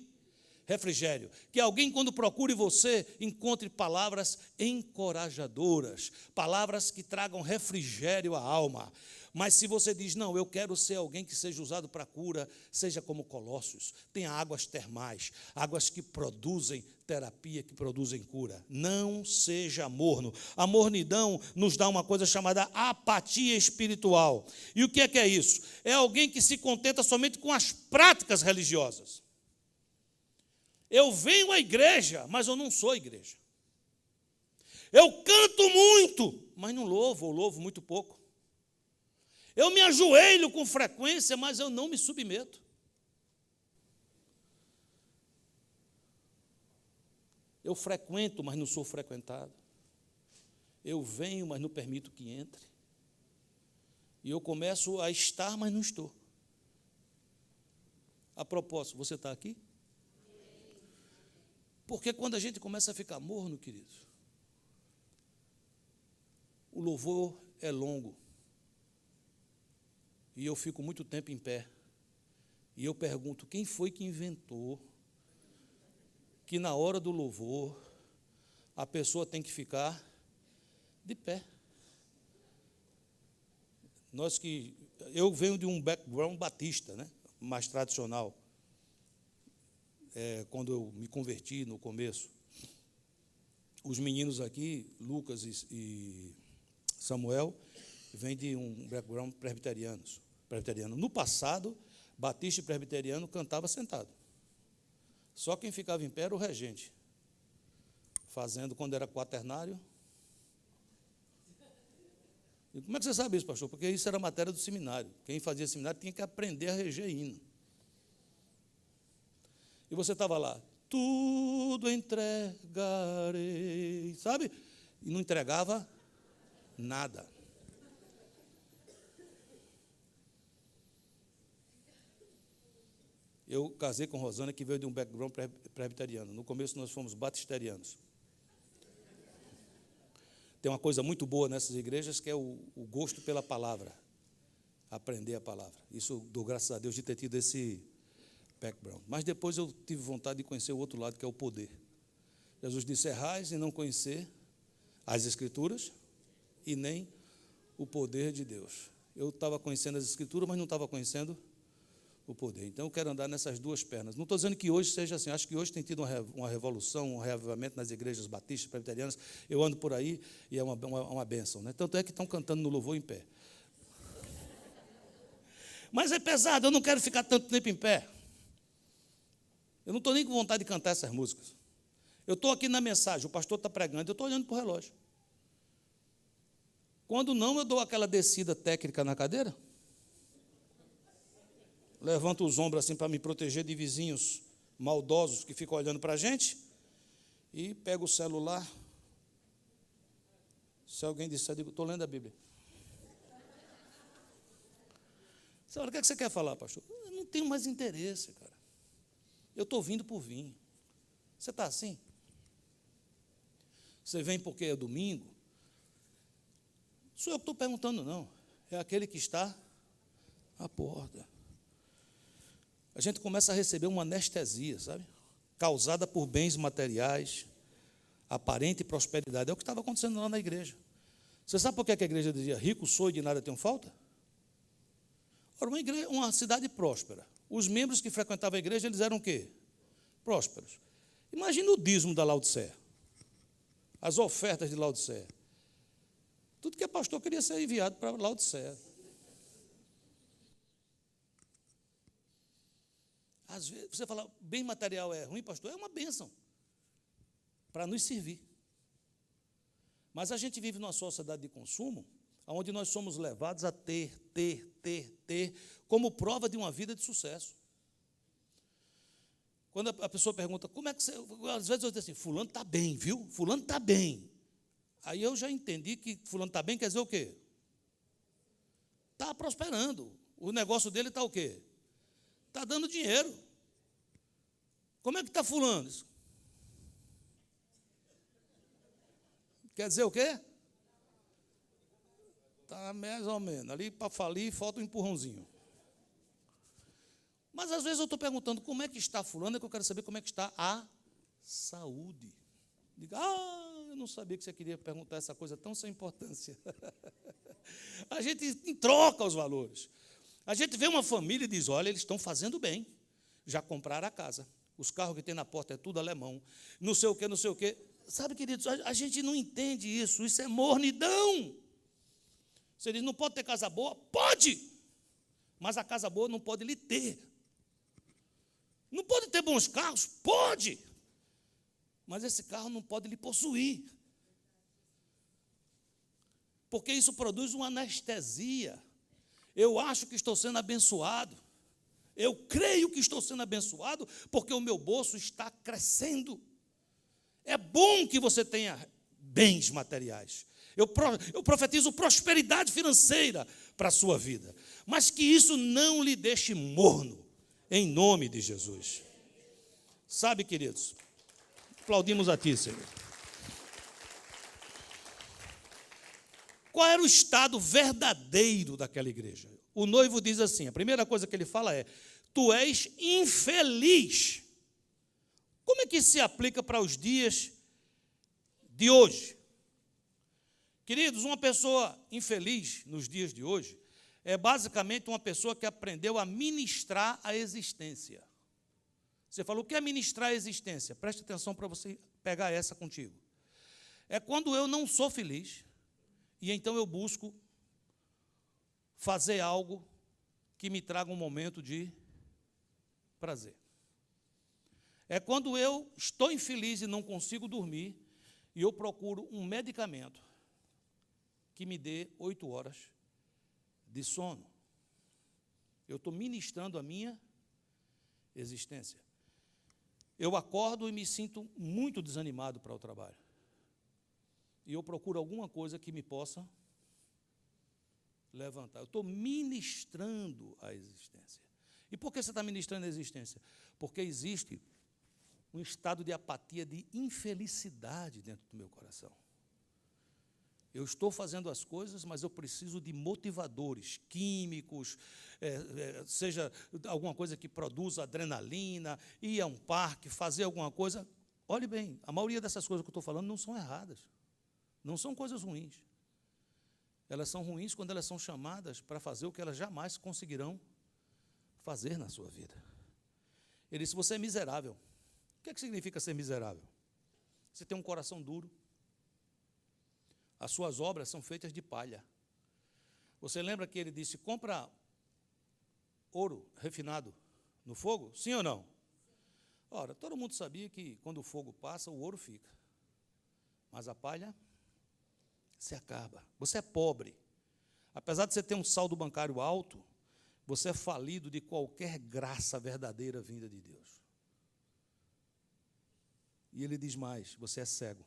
refrigério. Que alguém, quando procure você, encontre palavras encorajadoras, palavras que tragam refrigério à alma. Mas se você diz, não, eu quero ser alguém que seja usado para cura, seja como Colossos, tenha águas termais, águas que produzem terapia, que produzem cura. Não seja morno. A mornidão nos dá uma coisa chamada apatia espiritual. E o que é isso? É alguém que se contenta somente com as práticas religiosas. Eu venho à igreja, mas eu não sou igreja. Eu canto muito, mas não louvo, ou louvo muito pouco. Eu me ajoelho com frequência, mas eu não me submeto. Eu frequento, mas não sou frequentado. Eu venho, mas não permito que entre. E eu começo a estar, mas não estou. A propósito, você está aqui? Porque quando a gente começa a ficar morno, queridos, o louvor é longo. E eu fico muito tempo em pé. E eu pergunto, quem foi que inventou que na hora do louvor a pessoa tem que ficar de pé? Eu venho de um background batista, né? Mais tradicional. Quando eu me converti no começo, os meninos aqui, Lucas e Samuel, vêm de um background presbiteriano. No passado, batista e presbiteriano cantava sentado. Só quem ficava em pé era o regente, fazendo quando era quaternário. E como é que você sabe isso, pastor? Porque isso era matéria do seminário. Quem fazia seminário tinha que aprender a reger hino. E você estava lá, tudo entregarei, sabe? E não entregava nada. Eu casei com Rosana, que veio de um background presbiteriano. No começo nós fomos batisterianos. Tem uma coisa muito boa nessas igrejas, que é o gosto pela palavra. Aprender a palavra. Isso dou graças a Deus de ter tido esse background. Mas depois eu tive vontade de conhecer o outro lado, que é o poder. Jesus disse, errais em não conhecer as Escrituras e nem o poder de Deus. Eu estava conhecendo as Escrituras, mas não estava conhecendo o poder. Então eu quero andar nessas duas pernas. Não estou dizendo que hoje seja assim. Acho que hoje tem tido uma revolução, um reavivamento nas igrejas batistas, presbiterianas. Eu ando por aí e é uma bênção, né? Tanto é que estão cantando no louvor em pé. Mas é pesado, eu não quero ficar tanto tempo em pé. Eu não estou nem com vontade de cantar essas músicas. Eu estou aqui na mensagem, o pastor está pregando, eu estou olhando para o relógio. Quando não, eu dou aquela descida técnica na cadeira. Levanto os ombros assim para me proteger de vizinhos maldosos que ficam olhando para a gente. E pego o celular. Se alguém disser, eu digo, estou lendo a Bíblia. Você fala, o que é que você quer falar, pastor? Eu não tenho mais interesse, cara. Eu estou vindo por vir. Você está assim? Você vem porque é domingo? Sou eu que estou perguntando, não. É aquele que está à porta. A gente começa a receber uma anestesia, sabe? Causada por bens materiais, aparente prosperidade. É o que estava acontecendo lá na igreja. Você sabe por que a igreja dizia, rico sou e de nada tenho falta? Ora, uma cidade próspera. Os membros que frequentavam a igreja, eles eram o quê? Prósperos. Imagina o dízimo da Laodiceia. As ofertas de Laodiceia. Tudo que é pastor queria ser enviado para Laodiceia. Às vezes, você fala, bem material é ruim, pastor? É uma bênção para nos servir. Mas a gente vive numa sociedade de consumo, onde nós somos levados a ter, como prova de uma vida de sucesso. Quando a pessoa pergunta, como é que você... Às vezes eu digo assim, fulano está bem, viu? Fulano está bem. Aí eu já entendi que fulano está bem quer dizer o quê? Está prosperando. O negócio dele está o quê? Está dando dinheiro. Como é que está fulano? Quer dizer o quê? Está mais ou menos. Ali para falir, falta um empurrãozinho. Mas às vezes eu estou perguntando como é que está fulano, é que eu quero saber como é que está a saúde. Diga, eu não sabia que você queria perguntar essa coisa tão sem importância. A gente troca os valores. A gente vê uma família e diz, olha, eles estão fazendo bem. Já compraram a casa. Os carros que tem na porta é tudo alemão. Não sei o quê, não sei o quê. Sabe, queridos, a gente não entende isso. Isso é mornidão. Você diz, não pode ter casa boa? Pode! Mas a casa boa não pode lhe ter. Não pode ter bons carros? Pode! Mas esse carro não pode lhe possuir. Porque isso produz uma anestesia. Eu acho que estou sendo abençoado. Eu creio que estou sendo abençoado porque o meu bolso está crescendo. É bom que você tenha bens materiais. Eu profetizo prosperidade financeira para a sua vida. Mas que isso não lhe deixe morno, em nome de Jesus. Sabe, queridos, aplaudimos a ti, Senhor. Qual era o estado verdadeiro daquela igreja? O noivo diz assim, a primeira coisa que ele fala é, tu és infeliz. Como é que isso se aplica para os dias de hoje? Queridos, uma pessoa infeliz nos dias de hoje é basicamente uma pessoa que aprendeu a ministrar a existência. Você falou, o que é ministrar a existência? Preste atenção para você pegar essa contigo. É quando eu não sou feliz, e então eu busco fazer algo que me traga um momento de prazer. É quando eu estou infeliz e não consigo dormir, e eu procuro um medicamento que me dê 8 horas de sono. Eu estou ministrando a minha existência. Eu acordo e me sinto muito desanimado para o trabalho. E eu procuro alguma coisa que me possa levantar. Eu estou ministrando a existência. E por que você está ministrando a existência? Porque existe um estado de apatia, de infelicidade dentro do meu coração. Eu estou fazendo as coisas, mas eu preciso de motivadores químicos, seja alguma coisa que produza adrenalina, ir a um parque, fazer alguma coisa. Olhe bem, a maioria dessas coisas que eu estou falando não são erradas, não são coisas ruins. Elas são ruins quando elas são chamadas para fazer o que elas jamais conseguirão fazer na sua vida. Ele disse, você é miserável. O que é que significa ser miserável? Você tem um coração duro. As suas obras são feitas de palha. Você lembra que ele disse, compra ouro refinado no fogo? Sim ou não? Ora, todo mundo sabia que quando o fogo passa, o ouro fica. Mas a palha se acaba. Você é pobre. Apesar de você ter um saldo bancário alto, você é falido de qualquer graça verdadeira vinda de Deus. E ele diz mais, você é cego.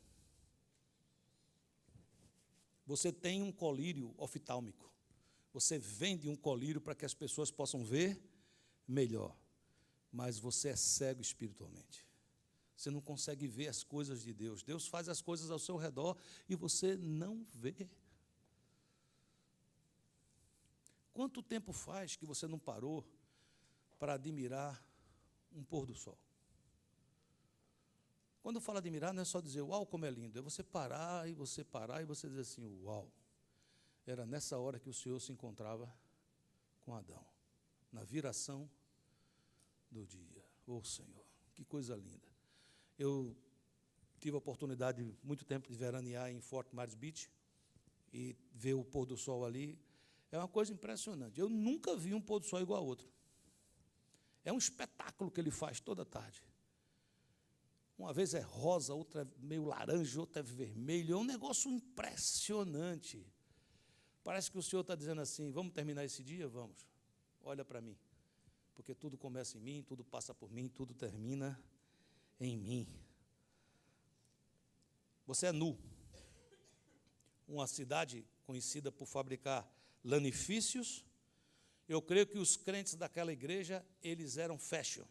Você tem um colírio oftálmico. Você vende um colírio para que as pessoas possam ver melhor. Mas você é cego espiritualmente. Você não consegue ver as coisas de Deus. Deus faz as coisas ao seu redor e você não vê. Quanto tempo faz que você não parou para admirar um pôr do sol? Quando eu falo admirar, não é só dizer, uau, como é lindo. É você parar e você dizer assim, uau. Era nessa hora que o Senhor se encontrava com Adão, na viração do dia. Oh, Senhor, que coisa linda. Eu tive a oportunidade, muito tempo, de veranear em Fort Myers Beach e ver o pôr do sol ali. É uma coisa impressionante. Eu nunca vi um pôr do sol igual ao outro. É um espetáculo que ele faz toda tarde. Uma vez é rosa, outra é meio laranja, outra é vermelho. É um negócio impressionante. Parece que o Senhor está dizendo assim, vamos terminar esse dia? Vamos. Olha para mim. Porque tudo começa em mim, tudo passa por mim, tudo termina em mim. Você é nu. Uma cidade conhecida por fabricar lanifícios. Eu creio que os crentes daquela igreja, eles eram fashion.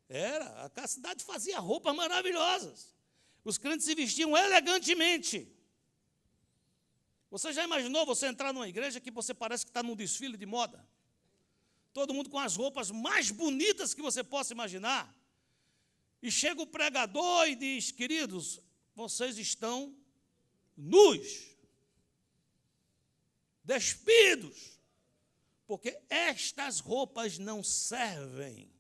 A cidade fazia roupas maravilhosas. Os crentes se vestiam elegantemente. Você já imaginou você entrar numa igreja que você parece que está num desfile de moda? Todo mundo com as roupas mais bonitas que você possa imaginar. E chega o pregador e diz: queridos, vocês estão nus, despidos, porque estas roupas não servem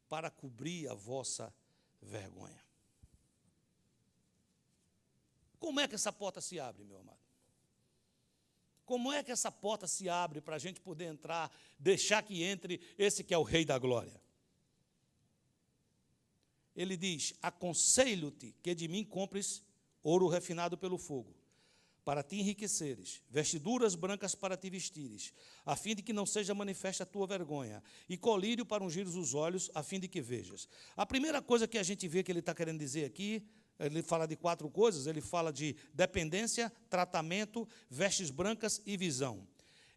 para cobrir a vossa vergonha. Como é que essa porta se abre, meu amado? Como é que essa porta se abre para a gente poder entrar, deixar que entre esse que é o Rei da Glória? Ele diz: aconselho-te que de mim compres ouro refinado pelo fogo, para te enriqueceres, vestiduras brancas para te vestires, a fim de que não seja manifesta a tua vergonha, e colírio para ungires os olhos, a fim de que vejas. A primeira coisa que a gente vê que ele está querendo dizer aqui, ele fala de 4 coisas, ele fala de dependência, tratamento, vestes brancas e visão.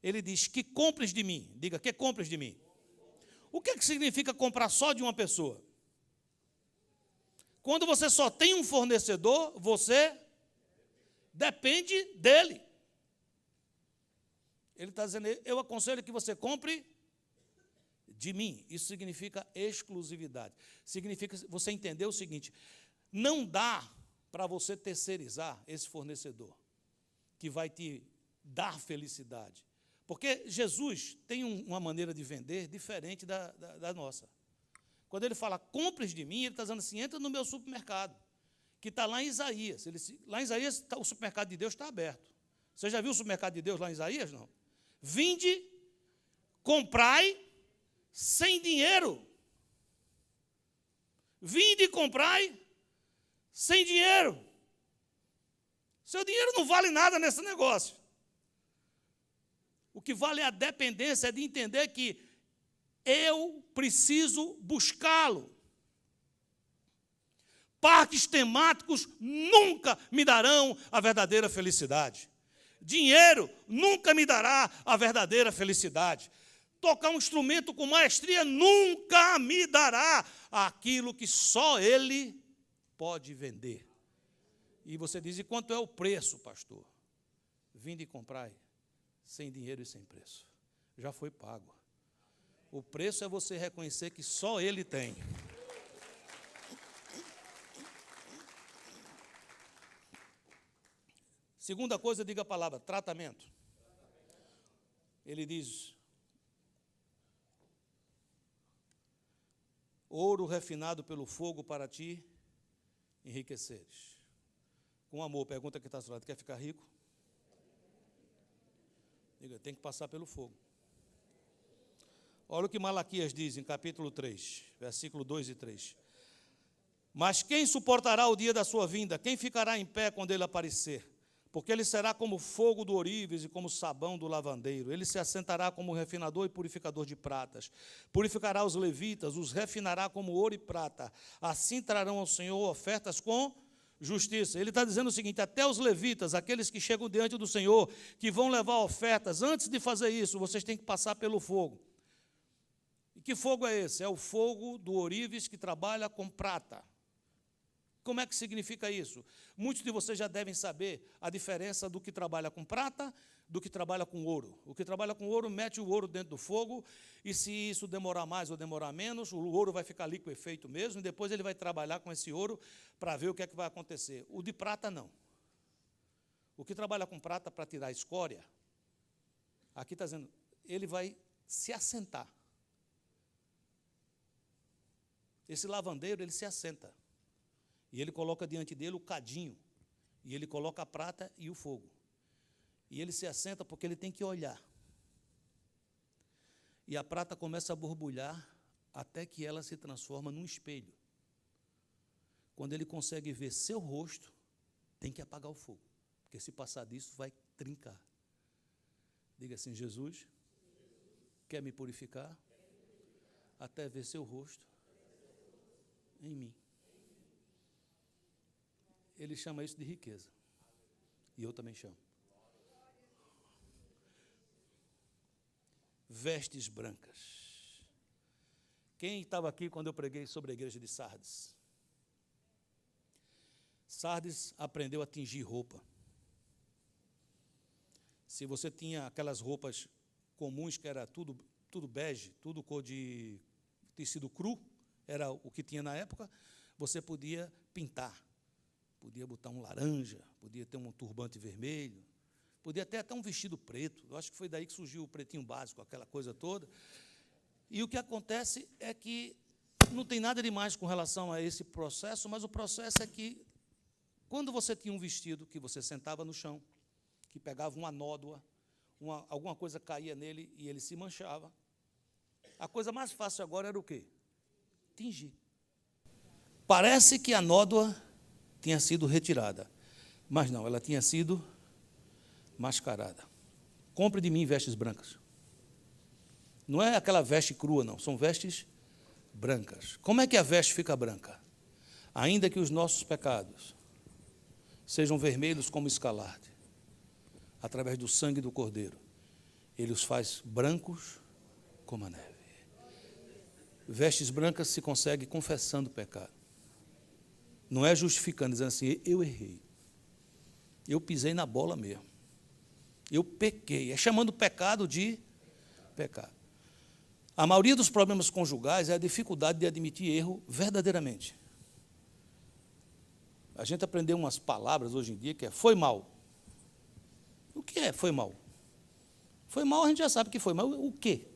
Ele diz: que compres de mim. Diga: que compres de mim. O que significa comprar só de uma pessoa? Quando você só tem um fornecedor, você depende dele. Ele está dizendo: eu aconselho que você compre de mim. Isso significa exclusividade. Significa você entender o seguinte: não dá para você terceirizar esse fornecedor que vai te dar felicidade. Porque Jesus tem uma maneira de vender diferente da nossa. Quando ele fala compres de mim, ele está dizendo assim: entra no meu supermercado, que está lá em Isaías. Lá em Isaías o supermercado de Deus está aberto. Você já viu o supermercado de Deus lá em Isaías? Não. Vinde, comprai sem dinheiro. Vinde e comprai sem dinheiro. Seu dinheiro não vale nada nesse negócio. O que vale é a dependência, é de entender que eu preciso buscá-lo. Parques temáticos nunca me darão a verdadeira felicidade. Dinheiro nunca me dará a verdadeira felicidade. Tocar um instrumento com maestria nunca me dará aquilo que só ele pode vender. E você diz: e quanto é o preço, pastor? Vinde e comprai, sem dinheiro e sem preço. Já foi pago. O preço é você reconhecer que só ele tem. Segunda coisa, diga a palavra: tratamento. Ele diz: ouro refinado pelo fogo para ti enriqueceres. Com amor, pergunta que está ao lado: quer ficar rico? Diga: tem que passar pelo fogo. Olha o que Malaquias diz em capítulo 3, versículo 2 e 3. Mas quem suportará o dia da sua vinda? Quem ficará em pé quando ele aparecer? Porque ele será como fogo do ourives e como sabão do lavandeiro. Ele se assentará como refinador e purificador de pratas. Purificará os levitas, os refinará como ouro e prata. Assim trarão ao Senhor ofertas com justiça. Ele está dizendo o seguinte: até os levitas, aqueles que chegam diante do Senhor, que vão levar ofertas, antes de fazer isso, vocês têm que passar pelo fogo. E que fogo é esse? É o fogo do ourives que trabalha com prata. Como é que significa isso? Muitos de vocês já devem saber a diferença do que trabalha com prata, do que trabalha com ouro. O que trabalha com ouro mete o ouro dentro do fogo, e se isso demorar mais ou demorar menos, o ouro vai ficar liquefeito mesmo, e depois ele vai trabalhar com esse ouro para ver o que é que vai acontecer. O de prata, não. O que trabalha com prata para tirar a escória, aqui está dizendo, ele vai se assentar. Esse lavandeiro, ele se assenta. E ele coloca diante dele o cadinho. E ele coloca a prata e o fogo. E ele se assenta porque ele tem que olhar. E a prata começa a borbulhar até que ela se transforma num espelho. Quando ele consegue ver seu rosto, tem que apagar o fogo. Porque se passar disso, vai trincar. Diga assim: Jesus quer me purificar até ver seu rosto em mim. Ele chama isso de riqueza. E eu também chamo. Vestes brancas. Quem estava aqui quando eu preguei sobre a igreja de Sardes? Sardes aprendeu a tingir roupa. Se você tinha aquelas roupas comuns, que era tudo bege, tudo cor de tecido cru, era o que tinha na época, você podia pintar. Podia botar um laranja, podia ter um turbante vermelho, podia ter até um vestido preto. Eu acho que foi daí que surgiu o pretinho básico, aquela coisa toda. E o que acontece é que não tem nada demais com relação a esse processo, mas o processo é que, quando você tinha um vestido que você sentava no chão, que pegava uma nódoa, alguma coisa caía nele e ele se manchava, a coisa mais fácil agora era o quê? Tingir. Parece que a nódoa tinha sido retirada, mas não, ela tinha sido mascarada. Compre de mim vestes brancas. Não é aquela veste crua, não, são vestes brancas. Como é que a veste fica branca? Ainda que os nossos pecados sejam vermelhos como escarlate, através do sangue do Cordeiro, ele os faz brancos como a neve. Vestes brancas se consegue confessando o pecado. Não é justificando, dizendo assim, eu errei. Eu pisei na bola mesmo. Eu pequei. É chamando o pecado de pecado. A maioria dos problemas conjugais é a dificuldade de admitir erro verdadeiramente. A gente aprendeu umas palavras hoje em dia que é foi mal. O que é foi mal? Foi mal, a gente já sabe que foi mal. O quê?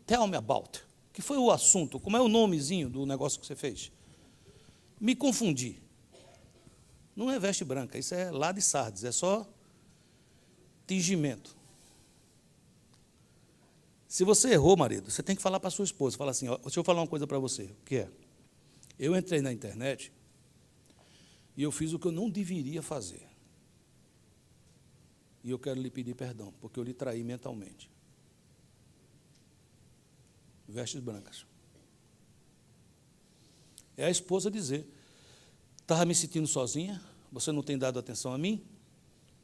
Tell me about. O que foi o assunto? Como é o nomezinho do negócio que você fez? Me confundi. Não é veste branca, isso é lá de Sardes, é só tingimento. Se você errou, marido, você tem que falar para a sua esposa. Fala assim, ó, deixa eu falar uma coisa para você. O que é? Eu entrei na internet e eu fiz o que eu não deveria fazer. E eu quero lhe pedir perdão, porque eu lhe traí mentalmente. Vestes brancas. É a esposa dizer, estava me sentindo sozinha, você não tem dado atenção a mim,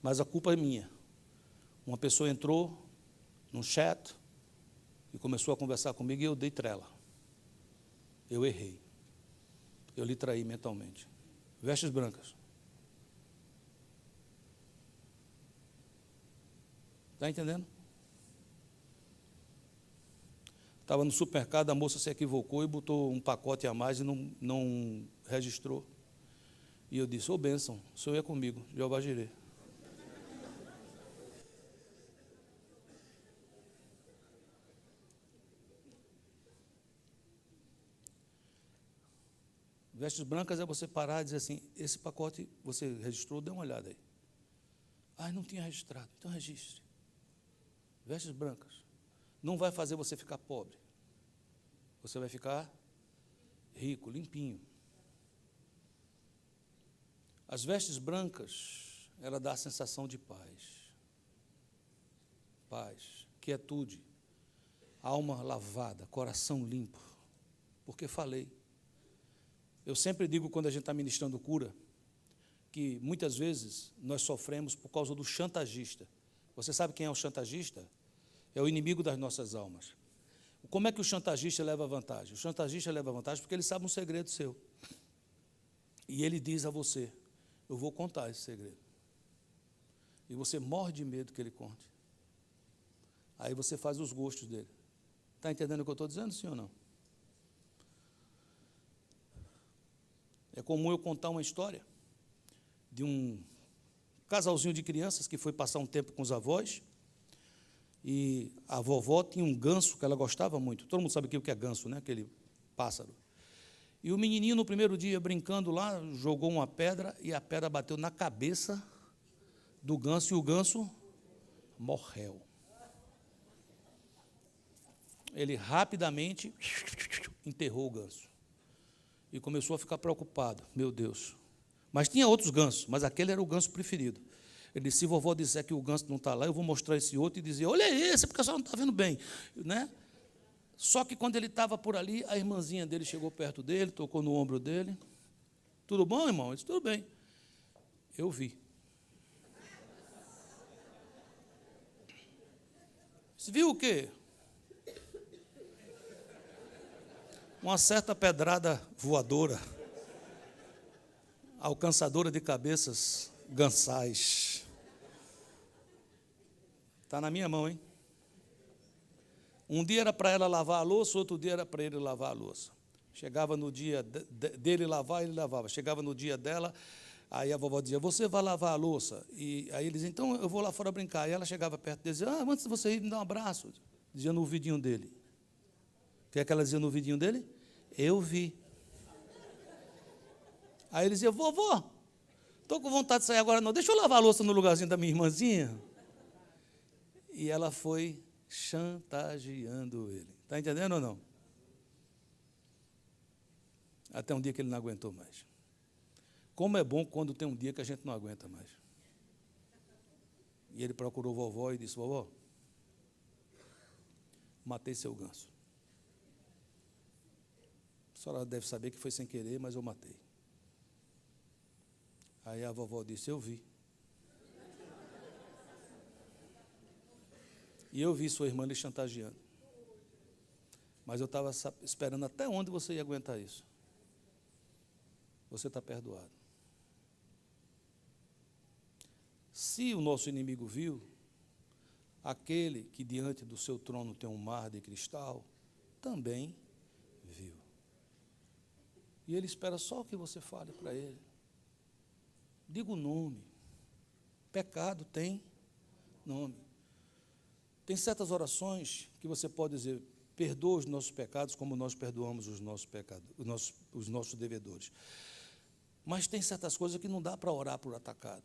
mas a culpa é minha. Uma pessoa entrou num chat e começou a conversar comigo e eu dei trela. Eu errei. Eu lhe traí mentalmente. Vestes brancas. Está entendendo? Estava no supermercado, a moça se equivocou e botou um pacote a mais e não registrou. E eu disse, ô bênção, o senhor ia comigo, Jeová Jirê. Vestes brancas é você parar e dizer assim, esse pacote você registrou, dê uma olhada aí. Ah, não tinha registrado, então registre. Vestes brancas. Não vai fazer você ficar pobre. Você vai ficar rico, limpinho. As vestes brancas, ela dá a sensação de paz. Paz, quietude, alma lavada, coração limpo. Porque falei. Eu sempre digo, quando a gente está ministrando cura, que muitas vezes nós sofremos por causa do chantagista. Você sabe quem é o chantagista? É o inimigo das nossas almas. Como é que o chantagista leva vantagem? O chantagista leva vantagem porque ele sabe um segredo seu. E ele diz a você, eu vou contar esse segredo. E você morre de medo que ele conte. Aí você faz os gostos dele. Está entendendo o que eu estou dizendo, sim ou não? É comum eu contar uma história de um casalzinho de crianças que foi passar um tempo com os avós, e a vovó tinha um ganso que ela gostava muito. Todo mundo sabe o que é ganso, né? Aquele pássaro. E o menininho, no primeiro dia, brincando lá, jogou uma pedra, e a pedra bateu na cabeça do ganso, e o ganso morreu. Ele rapidamente enterrou o ganso. E começou a ficar preocupado. Meu Deus. Mas tinha outros gansos, mas aquele era o ganso preferido. Ele disse, se vovó disser que o ganso não está lá, eu vou mostrar esse outro e dizer, olha esse, porque a senhora não está vendo bem. Né? Só que quando ele estava por ali, a irmãzinha dele chegou perto dele, tocou no ombro dele. Tudo bom, irmão? Ele disse, tudo bem. Eu vi. Você viu o quê? Uma certa pedrada voadora. alcançadora de cabeças gansais. Está na minha mão, hein? Um dia era para ela lavar a louça, outro dia era para ele lavar a louça. Chegava no dia dele lavar, ele lavava. Chegava no dia dela, aí a vovó dizia, você vai lavar a louça? E aí ele dizia, então eu vou lá fora brincar. E ela chegava perto dele e dizia, antes de você ir, me dá um abraço. Dizia no ouvidinho dele. O que é que ela dizia no ouvidinho dele? Eu vi. Aí ele dizia, vovó, estou com vontade de sair agora não, deixa eu lavar a louça no lugarzinho da minha irmãzinha. E ela foi chantageando ele. Está entendendo ou não? Até um dia que ele não aguentou mais. Como é bom quando tem um dia que a gente não aguenta mais. E ele procurou vovó e disse, vovó, matei seu ganso. A senhora deve saber que foi sem querer, mas eu matei. Aí a vovó disse, eu vi. E eu vi sua irmã lhe chantageando. Mas eu estava esperando até onde você ia aguentar isso. Você está perdoado. Se o nosso inimigo viu, aquele que diante do seu trono tem um mar de cristal, também viu. E ele espera só que você fale para ele. Diga o nome. Pecado tem nome. Tem certas orações que você pode dizer, perdoa os nossos pecados como nós perdoamos os nossos pecados, os nossos devedores. Mas tem certas coisas que não dá para orar por atacado.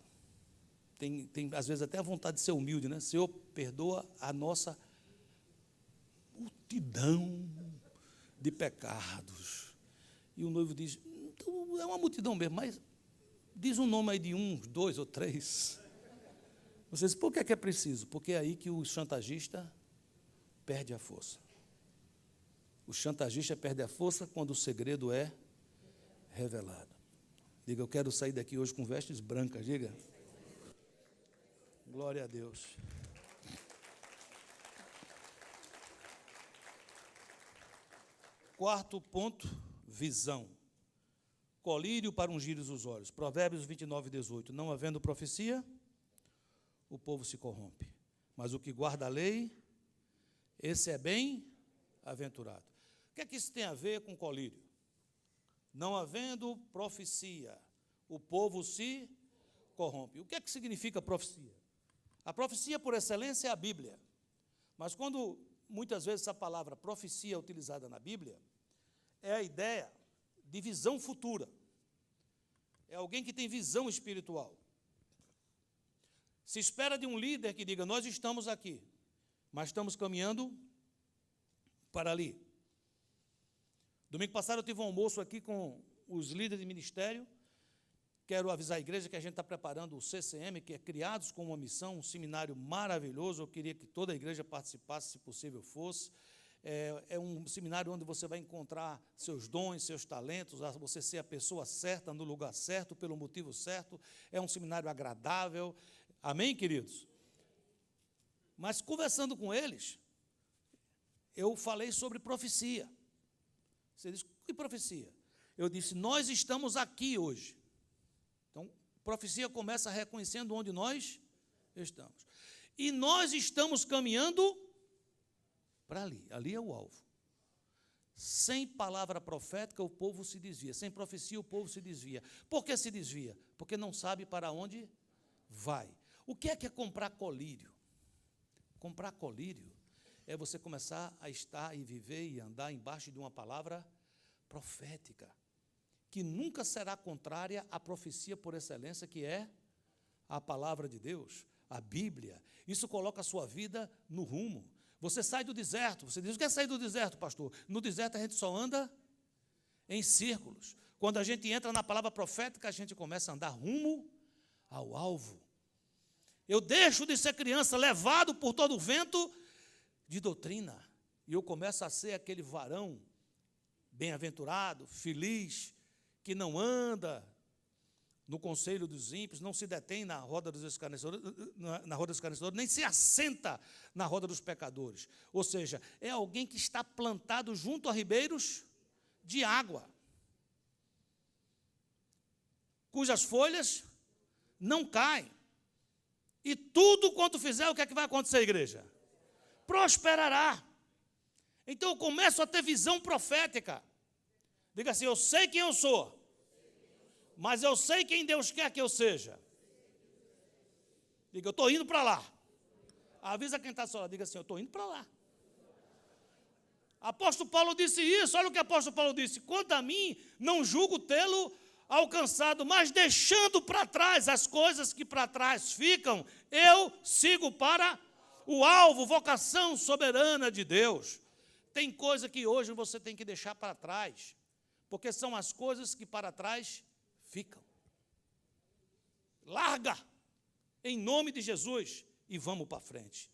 Tem, às vezes, até a vontade de ser humilde, né? Senhor, perdoa a nossa multidão de pecados. E o noivo diz, então, é uma multidão mesmo, mas diz um nome aí de 1, 2 ou 3. Você diz, por que é preciso? Porque é aí que o chantagista perde a força. O chantagista perde a força quando o segredo é revelado. Diga, eu quero sair daqui hoje com vestes brancas, diga. Glória a Deus. Quarto ponto, visão. Colírio para ungir os olhos. Provérbios 29, 18. Não havendo profecia, o povo se corrompe. Mas o que guarda a lei, esse é bem-aventurado. O que é que isso tem a ver com colírio? Não havendo profecia, o povo se corrompe. O que é que significa profecia? A profecia, por excelência, é a Bíblia. Mas quando, muitas vezes, essa palavra profecia é utilizada na Bíblia, é a ideia de visão futura. É alguém que tem visão espiritual. Se espera de um líder que diga, nós estamos aqui, mas estamos caminhando para ali. Domingo passado eu tive um almoço aqui com os líderes de ministério. Quero avisar a igreja que a gente está preparando o CCM, que é Criados com uma Missão, um seminário maravilhoso. Eu queria que toda a igreja participasse, se possível fosse. É um seminário onde você vai encontrar seus dons, seus talentos, você ser a pessoa certa, no lugar certo, pelo motivo certo. É um seminário agradável. Amém, queridos? Mas, conversando com eles, eu falei sobre profecia. Você diz, que profecia? Eu disse, nós estamos aqui hoje. Então, profecia começa reconhecendo onde nós estamos. E nós estamos caminhando para ali. Ali é o alvo. Sem palavra profética, o povo se desvia. Sem profecia, o povo se desvia. Por que se desvia? Porque não sabe para onde vai. O que é comprar colírio? Comprar colírio é você começar a estar e viver e andar embaixo de uma palavra profética, que nunca será contrária à profecia por excelência, que é a palavra de Deus, a Bíblia. Isso coloca a sua vida no rumo. Você sai do deserto, você diz, o que é sair do deserto, pastor? No deserto a gente só anda em círculos. Quando a gente entra na palavra profética, a gente começa a andar rumo ao alvo. Eu deixo de ser criança, levado por todo o vento de doutrina, e eu começo a ser aquele varão bem-aventurado, feliz, que não anda no conselho dos ímpios, não se detém na roda dos escarnecedores, nem se assenta na roda dos pecadores. Ou seja, é alguém que está plantado junto a ribeiros de água. cujas folhas não caem. E tudo quanto fizer, o que é que vai acontecer, igreja? Prosperará. Então eu começo a ter visão profética. Diga assim, eu sei quem eu sou, mas eu sei quem Deus quer que eu seja. Diga, eu estou indo para lá. Avisa quem está ao seu lado, diga assim, eu estou indo para lá. Apóstolo Paulo disse isso, olha o que o apóstolo Paulo disse. Quanto a mim, não julgo tê-lo alcançado, mas deixando para trás as coisas que para trás ficam, eu sigo para o alvo, vocação soberana de Deus. Tem coisa que hoje você tem que deixar para trás, porque são as coisas que para trás ficam. Larga, em nome de Jesus, e vamos para frente.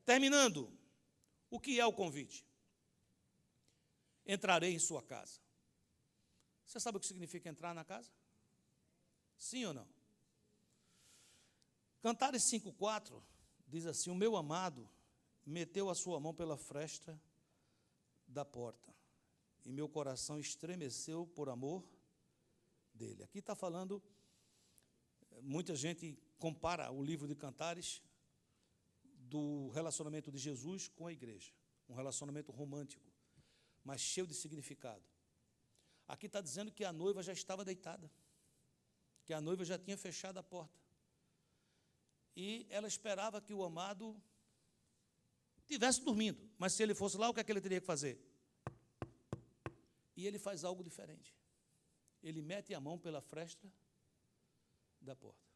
Terminando, o que é o convite? Entrarei em sua casa. Você sabe o que significa entrar na casa? Sim ou não? Cantares 5,4 diz assim, o meu amado meteu a sua mão pela fresta da porta, e meu coração estremeceu por amor dele. Aqui está falando, muita gente compara o livro de Cantares do relacionamento de Jesus com a igreja, um relacionamento romântico, mas cheio de significado. Aqui está dizendo que a noiva já estava deitada, que a noiva já tinha fechado a porta, e ela esperava que o amado estivesse dormindo, mas se ele fosse lá, o que é que ele teria que fazer? E ele faz algo diferente. Ele mete a mão pela fresta da porta.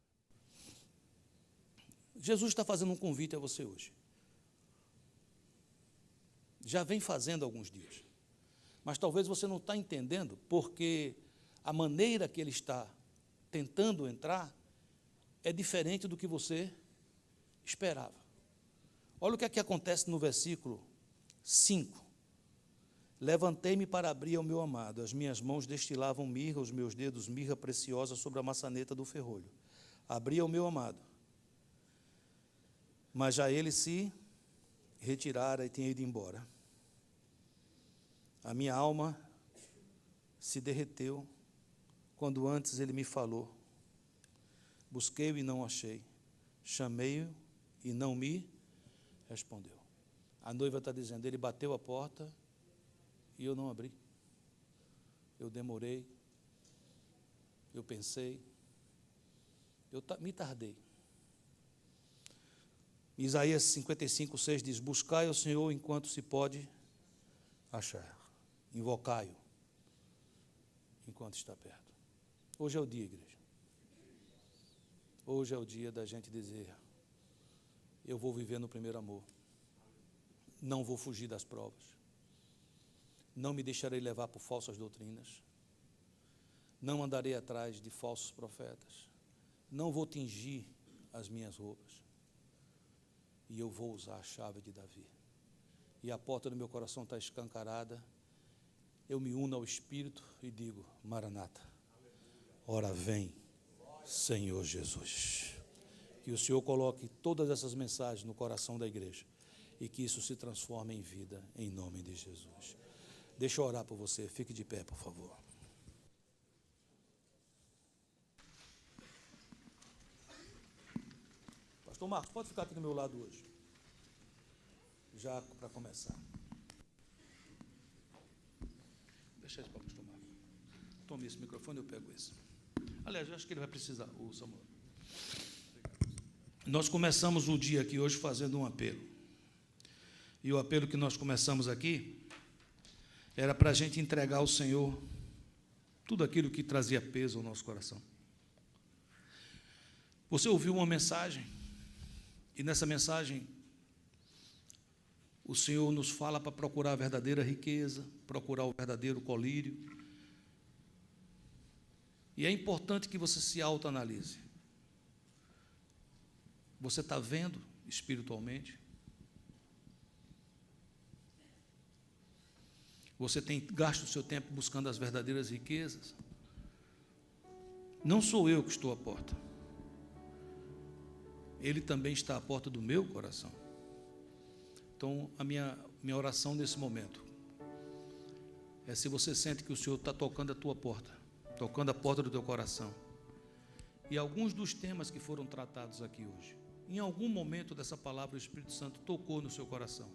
Jesus está fazendo um convite a você hoje. Já vem fazendo há alguns dias. Mas talvez você não está entendendo, porque a maneira que ele está tentando entrar é diferente do que você esperava. Olha o que é que acontece no versículo 5. Levantei-me para abrir ao meu amado, as minhas mãos destilavam mirra, os meus dedos mirra preciosa sobre a maçaneta do ferrolho. Abri ao meu amado, mas já ele se retirara e tinha ido embora. A minha alma se derreteu quando antes ele me falou. Busquei-o e não achei. Chamei-o e não me respondeu. A noiva está dizendo, ele bateu a porta e eu não abri. Eu demorei, eu pensei, me tardei. Isaías 55,6 diz, buscai ao Senhor enquanto se pode achar. Invocai-o enquanto está perto. Hoje é o dia, igreja. Hoje é o dia da gente dizer, eu vou viver no primeiro amor. Não vou fugir das provas. Não me deixarei levar por falsas doutrinas. Não andarei atrás de falsos profetas. Não vou tingir as minhas roupas. E eu vou usar a chave de Davi. E a porta do meu coração está escancarada. Eu me uno ao Espírito e digo, Maranata, ora vem, Senhor Jesus. Que o Senhor coloque todas essas mensagens no coração da igreja e que isso se transforme em vida, em nome de Jesus. Deixa eu orar por você, fique de pé, por favor. Pastor Marcos, pode ficar aqui do meu lado hoje, já para começar. Deixa isso para o pastor Marcos. Tome esse microfone, eu pego esse. Aliás, eu acho que ele vai precisar, o Samuel. Nós começamos o dia aqui hoje fazendo um apelo. E o apelo que nós começamos aqui era para a gente entregar ao Senhor tudo aquilo que trazia peso ao nosso coração. Você ouviu uma mensagem, e nessa mensagem o Senhor nos fala para procurar a verdadeira riqueza, procurar o verdadeiro colírio. E é importante que você se autoanalise. Você está vendo espiritualmente? Você tem gasto o seu tempo buscando as verdadeiras riquezas? Não sou eu que estou à porta. Ele também está à porta do meu coração. Então, a minha oração nesse momento é, se você sente que o Senhor está tocando a tua porta, tocando a porta do teu coração, E alguns dos temas que foram tratados aqui hoje, em algum momento dessa palavra o Espírito Santo tocou no seu coração.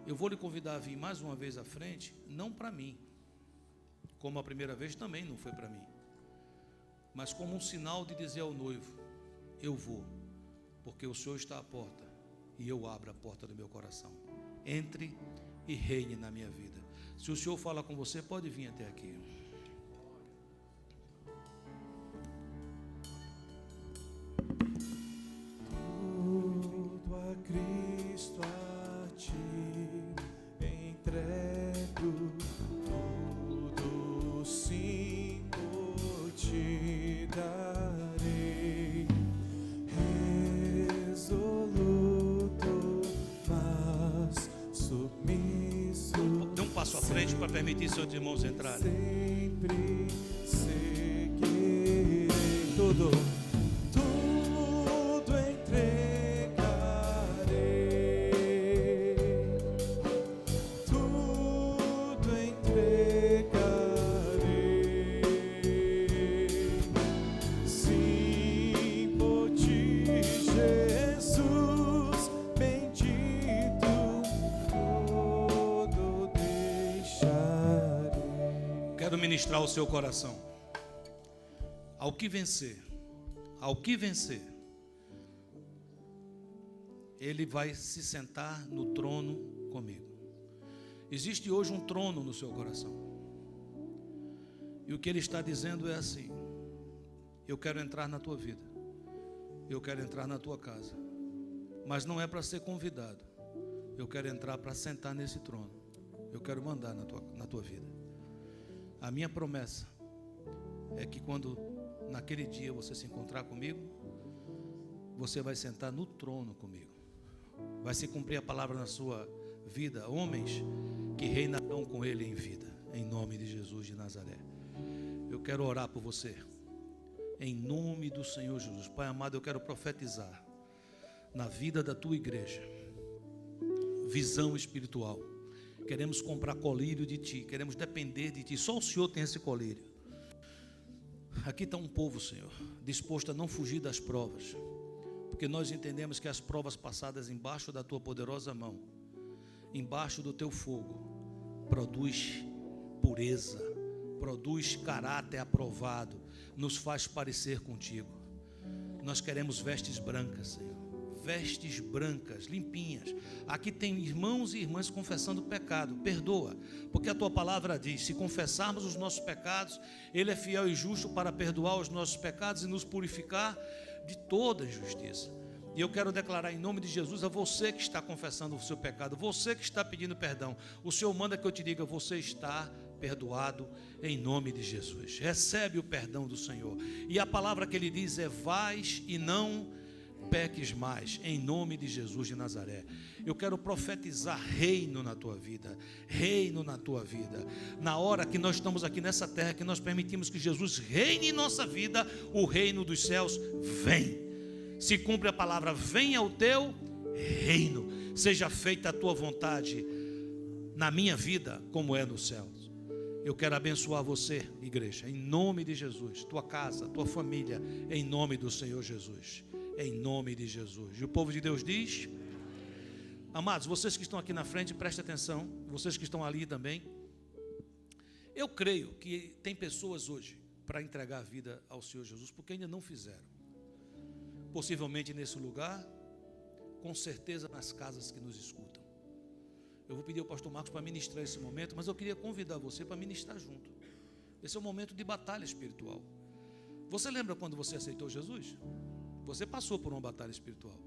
Eu vou lhe convidar a vir mais uma vez à frente, não para mim, como a primeira vez também não foi para mim, mas como um sinal de dizer ao noivo: eu vou, porque o Senhor está à porta e eu abro a porta do meu coração. Entre e reine na minha vida. Se o Senhor fala com você, pode vir até aqui. Tudo a Cristo a ti entrego, tudo sim por ti darei, resoluto, mas submisso. Dê um passo à frente para permitir seus irmãos entrarem. Sempre seguirei tudo. Ministrar o seu coração. Ao que vencer, ele vai se sentar no trono comigo. Existe hoje um trono no seu coração. E o que ele está dizendo é assim: eu quero entrar na tua vida, eu quero entrar na tua casa, mas não é para ser convidado. Eu quero entrar para sentar nesse trono. Eu quero mandar na tua vida. A minha promessa é que quando naquele dia você se encontrar comigo, você vai sentar no trono comigo. Vai se cumprir a palavra na sua vida, homens que reinarão com ele em vida, em nome de Jesus de Nazaré. Eu quero orar por você, em nome do Senhor Jesus. Pai amado, eu quero profetizar na vida da tua igreja visão espiritual. Queremos comprar colírio de ti, queremos depender de ti. Só o Senhor tem esse colírio. Aqui está um povo, Senhor, disposto a não fugir das provas, porque nós entendemos que as provas passadas embaixo da tua poderosa mão, embaixo do teu fogo, produz pureza, produz caráter aprovado, nos faz parecer contigo. Nós queremos vestes brancas, Senhor. Vestes brancas, limpinhas. Aqui tem irmãos e irmãs confessando pecado. Perdoa, porque a tua palavra diz: se confessarmos os nossos pecados, Ele é fiel e justo para perdoar os nossos pecados e nos purificar de toda injustiça. E eu quero declarar em nome de Jesus a você que está confessando o seu pecado, você que está pedindo perdão, o Senhor manda que eu te diga: você está perdoado em nome de Jesus. Recebe o perdão do Senhor. E a palavra que Ele diz é: vais e não peques mais, em nome de Jesus de Nazaré. Eu quero profetizar reino na tua vida, reino na tua vida. Na hora que nós estamos aqui nessa terra, que nós permitimos que Jesus reine em nossa vida, o reino dos céus vem. Se cumpre a palavra: venha o teu reino, seja feita a tua vontade na minha vida como é nos céus. Eu quero abençoar você, igreja, em nome de Jesus, tua casa, tua família, em nome do Senhor Jesus. Em nome de Jesus. E o povo de Deus diz: amados, vocês que estão aqui na frente, prestem atenção. Vocês que estão ali também. Eu creio que tem pessoas hoje para entregar a vida ao Senhor Jesus, porque ainda não fizeram. Possivelmente nesse lugar, com certeza nas casas que nos escutam. Eu vou pedir ao pastor Marcos para ministrar esse momento, mas eu queria convidar você para ministrar junto. Esse é um momento de batalha espiritual. Você lembra quando você aceitou Jesus? Você passou por uma batalha espiritual.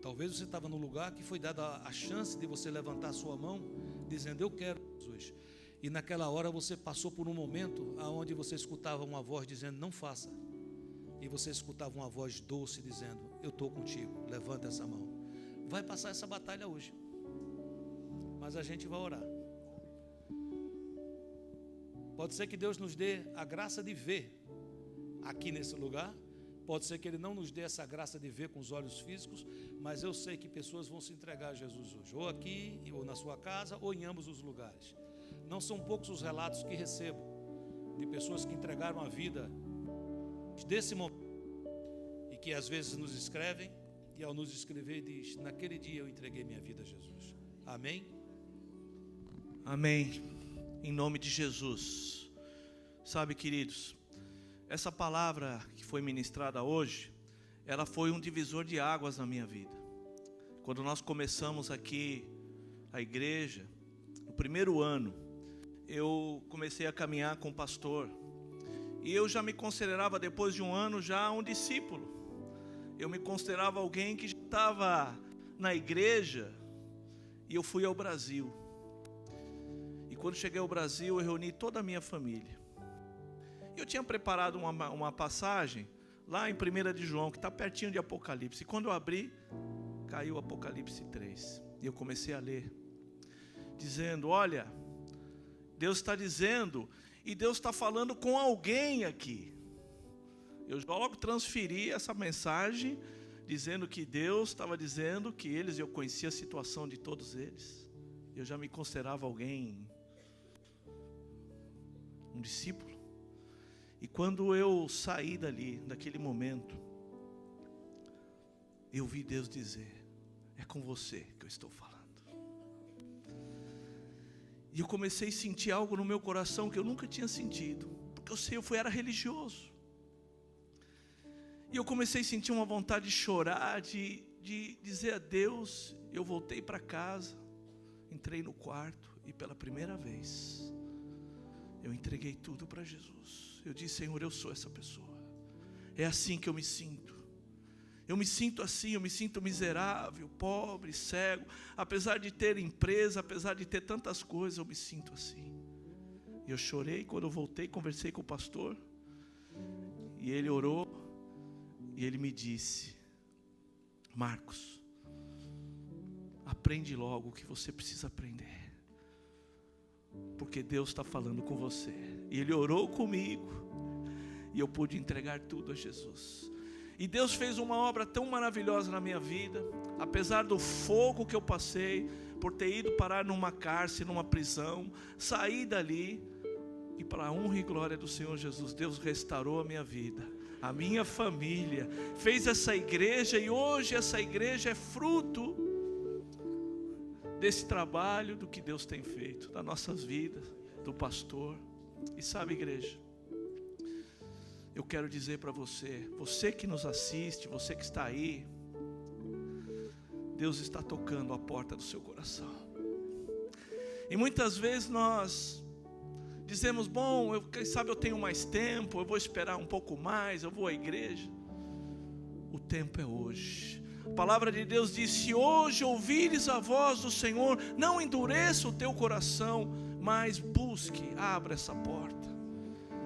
Talvez você estava num lugar que foi dada a chance de você levantar a sua mão, dizendo: eu quero Jesus. E naquela hora você passou por um momento onde você escutava uma voz dizendo: não faça. E você escutava uma voz doce dizendo: eu estou contigo, levanta essa mão. Vai passar essa batalha hoje, mas a gente vai orar. Pode ser que Deus nos dê a graça de ver aqui nesse lugar. Pode ser que Ele não nos dê essa graça de ver com os olhos físicos, mas eu sei que pessoas vão se entregar a Jesus hoje, ou aqui, ou na sua casa, ou em ambos os lugares. Não são poucos os relatos que recebo de pessoas que entregaram a vida desse momento, e que às vezes nos escrevem, e ao nos escrever diz: naquele dia eu entreguei minha vida a Jesus. Amém? Amém. Em nome de Jesus. Sabe, queridos, essa palavra que foi ministrada hoje, ela foi um divisor de águas na minha vida. Quando nós começamos aqui a igreja, no primeiro ano, eu comecei a caminhar com o pastor. E eu já me considerava, depois de um ano, já um discípulo. Eu me considerava alguém que já estava na igreja. E eu fui ao Brasil. E quando cheguei ao Brasil, eu reuni toda a minha família. Eu tinha preparado uma passagem lá em 1 de João, que está pertinho de Apocalipse. E quando eu abri, caiu Apocalipse 3. E eu comecei a ler, dizendo: olha, Deus está dizendo, e Deus está falando com alguém aqui. Eu logo transferi essa mensagem, dizendo que Deus estava dizendo que eles, eu conhecia a situação de todos eles. Eu já me considerava alguém, um discípulo. E quando eu saí dali, daquele momento, eu vi Deus dizer: é com você que eu estou falando. E eu comecei a sentir algo no meu coração que eu nunca tinha sentido, porque eu era religioso. E eu comecei a sentir uma vontade de chorar, de dizer a Deus. Eu voltei para casa, entrei no quarto e pela primeira vez eu entreguei tudo para Jesus. Eu disse: Senhor, eu sou essa pessoa. É assim que eu me sinto. Eu me sinto assim, eu me sinto miserável, pobre, cego. Apesar de ter empresa, apesar de ter tantas coisas, eu me sinto assim. E eu chorei. Quando eu voltei, conversei com o pastor. E ele orou. E ele me disse: Marcos, aprende logo o que você precisa aprender. Porque Deus está falando com você. E ele orou comigo. E eu pude entregar tudo a Jesus. E Deus fez uma obra tão maravilhosa na minha vida. Apesar do fogo que eu passei, por ter ido parar numa cárcere, numa prisão, saí dali. E para a honra e glória do Senhor Jesus, Deus restaurou a minha vida, a minha família, fez essa igreja. E hoje essa igreja é fruto desse trabalho, do que Deus tem feito nas nossas vidas, do pastor. E sabe, igreja, eu quero dizer para você, você que nos assiste, você que está aí, Deus está tocando a porta do seu coração. E muitas vezes nós dizemos: bom, quem sabe eu tenho mais tempo, eu vou esperar um pouco mais, eu vou à igreja. O tempo é hoje. A palavra de Deus diz: se hoje ouvires a voz do Senhor, não endureça o teu coração, mas busque, abra essa porta.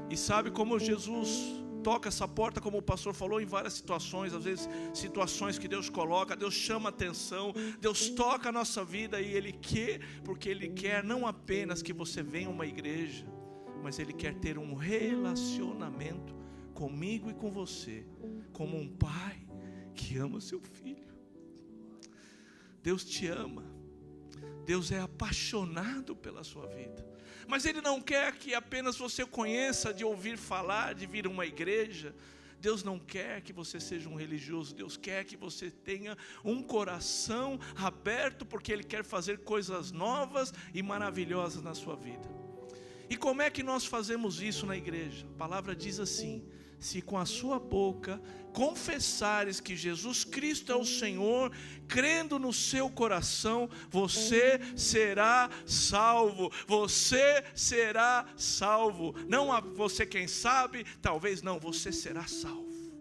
E sabe como Jesus toca essa porta, como o pastor falou, em várias situações. Às vezes situações que Deus coloca, Deus chama atenção, Deus toca a nossa vida. E Ele quer, porque Ele quer não apenas que você venha a uma igreja, mas Ele quer ter um relacionamento comigo e com você, como um pai que ama o seu filho. Deus te ama. Deus é apaixonado pela sua vida. Mas Ele não quer que apenas você conheça de ouvir falar, de vir a uma igreja. Deus não quer que você seja um religioso. Deus quer que você tenha um coração aberto, porque Ele quer fazer coisas novas e maravilhosas na sua vida. E como é que nós fazemos isso na igreja? A palavra diz assim: se com a sua boca confessares que Jesus Cristo é o Senhor, crendo no seu coração, você será salvo. Você será salvo. Não você, quem sabe, talvez não, você será salvo.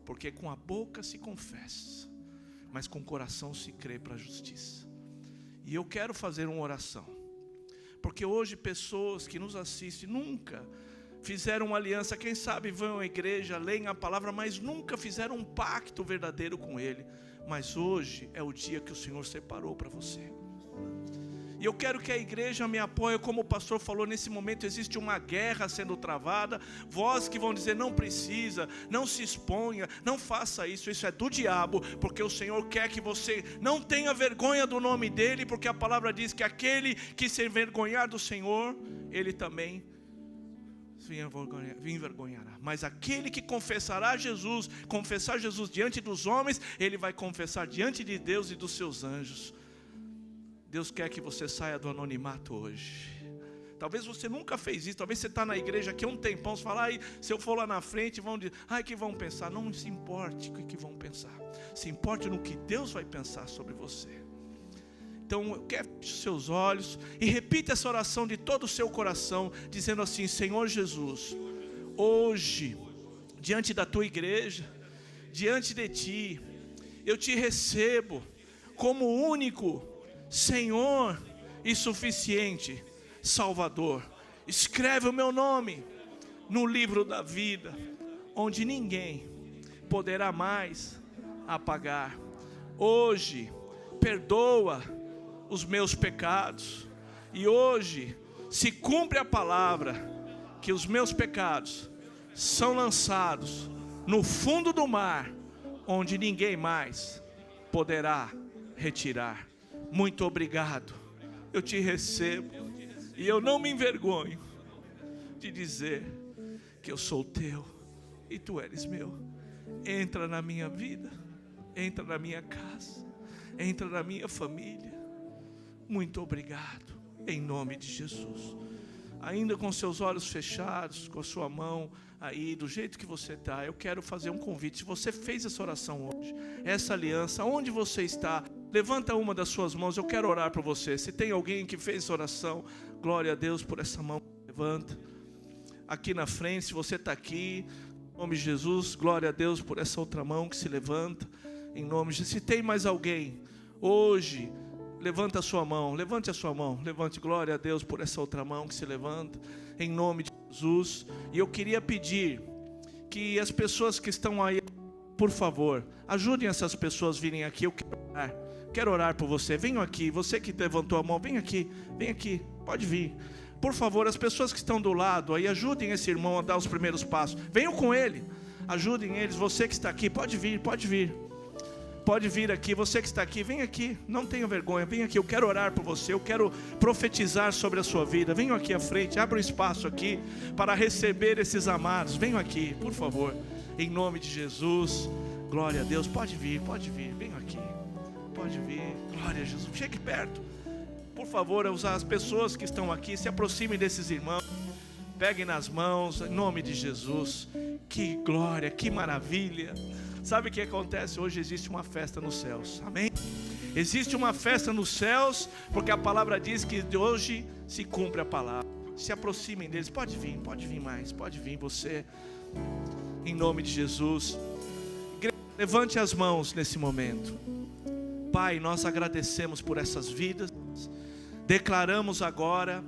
Porque com a boca se confessa, mas com o coração se crê para a justiça. E eu quero fazer uma oração, porque hoje pessoas que nos assistem nunca fizeram uma aliança. Quem sabe vão à igreja, leem a palavra, mas nunca fizeram um pacto verdadeiro com Ele. Mas hoje é o dia que o Senhor separou para você. E eu quero que a igreja me apoie, como o pastor falou. Nesse momento existe uma guerra sendo travada. Vozes que vão dizer: não precisa, não se exponha, não faça isso. Isso é do diabo, porque o Senhor quer que você não tenha vergonha do nome dEle. Porque a palavra diz que aquele que se envergonhar do Senhor, Ele também se envergonhará. Mas aquele que confessar Jesus diante dos homens, ele vai confessar diante de Deus e dos seus anjos. Deus quer que você saia do anonimato hoje. Talvez você nunca fez isso. Talvez você está na igreja aqui há um tempão. Você fala, se eu for lá na frente, vão dizer, que vão pensar. Não se importe com o que vão pensar. Se importe no que Deus vai pensar sobre você. Então, eu quero que feche os seus olhos e repita essa oração de todo o seu coração, dizendo assim: Senhor Jesus, hoje, diante da tua igreja, diante de ti, eu te recebo como único Senhor e suficiente Salvador. Escreve o meu nome no livro da vida, onde ninguém poderá mais apagar. Hoje, perdoa os meus pecados, e hoje se cumpre a palavra, que os meus pecados são lançados no fundo do mar, onde ninguém mais poderá retirar. Muito obrigado, eu te recebo, e eu não me envergonho de dizer que eu sou teu, e tu eres meu. Entra na minha vida, entra na minha casa, entra na minha família. Muito obrigado, em nome de Jesus. Ainda com seus olhos fechados, com a sua mão aí, do jeito que você está, eu quero fazer um convite. Se você fez essa oração hoje, essa aliança, onde você está, levanta uma das suas mãos, eu quero orar por você. Se tem alguém que fez essa oração, glória a Deus por essa mão, levanta. Aqui na frente, se você está aqui, em nome de Jesus, glória a Deus por essa outra mão que se levanta, em nome de Jesus. Se tem mais alguém, hoje, levanta a sua mão, levante a sua mão, levante, glória a Deus por essa outra mão que se levanta, em nome de Jesus. E eu queria pedir que as pessoas que estão aí, por favor, ajudem essas pessoas a virem aqui. Eu quero orar por você. Venham aqui, você que levantou a mão, vem aqui, pode vir. Por favor, as pessoas que estão do lado aí, ajudem esse irmão a dar os primeiros passos. Venham com ele, ajudem eles. Você que está aqui, pode vir. Pode vir aqui, você que está aqui, vem aqui, não tenha vergonha, vem aqui, eu quero orar por você, eu quero profetizar sobre a sua vida. Venham aqui à frente, abra um espaço aqui para receber esses amados. Venham aqui, por favor, em nome de Jesus. Glória a Deus, pode vir, venham aqui, pode vir, glória a Jesus. Chegue perto, por favor, as pessoas que estão aqui, se aproximem desses irmãos, peguem nas mãos, em nome de Jesus. Que glória, que maravilha. Sabe o que acontece? Hoje existe uma festa nos céus, amém? Existe uma festa nos céus, porque a palavra diz que de hoje se cumpre a palavra. Se aproximem deles, pode vir mais, pode vir você, em nome de Jesus. Levante as mãos nesse momento. Pai, nós agradecemos por essas vidas, declaramos agora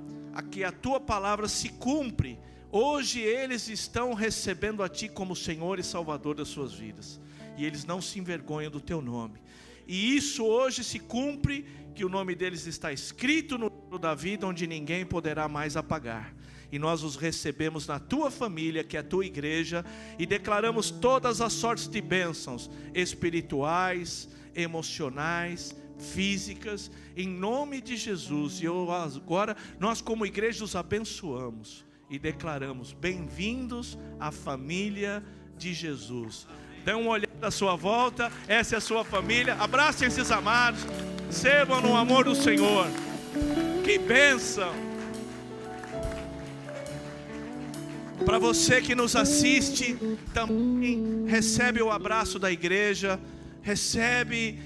que a tua palavra se cumpre. Hoje eles estão recebendo a ti como Senhor e Salvador das suas vidas, e eles não se envergonham do teu nome. E isso hoje se cumpre, que o nome deles está escrito no livro da vida, onde ninguém poderá mais apagar. E nós os recebemos na tua família, que é a tua igreja, e declaramos todas as sortes de bênçãos espirituais, emocionais, físicas, em nome de Jesus. E agora nós como igreja os abençoamos e declaramos: bem-vindos à família de Jesus. Dê uma olhada à sua volta, essa é a sua família. Abracem esses amados, recebam no amor do Senhor. Que bênção! Para você que nos assiste, também recebe o abraço da igreja, recebe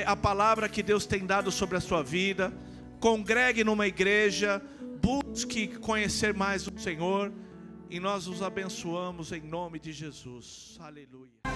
a palavra que Deus tem dado sobre a sua vida. Congregue numa igreja, busque conhecer mais o Senhor, e nós os abençoamos em nome de Jesus. Aleluia.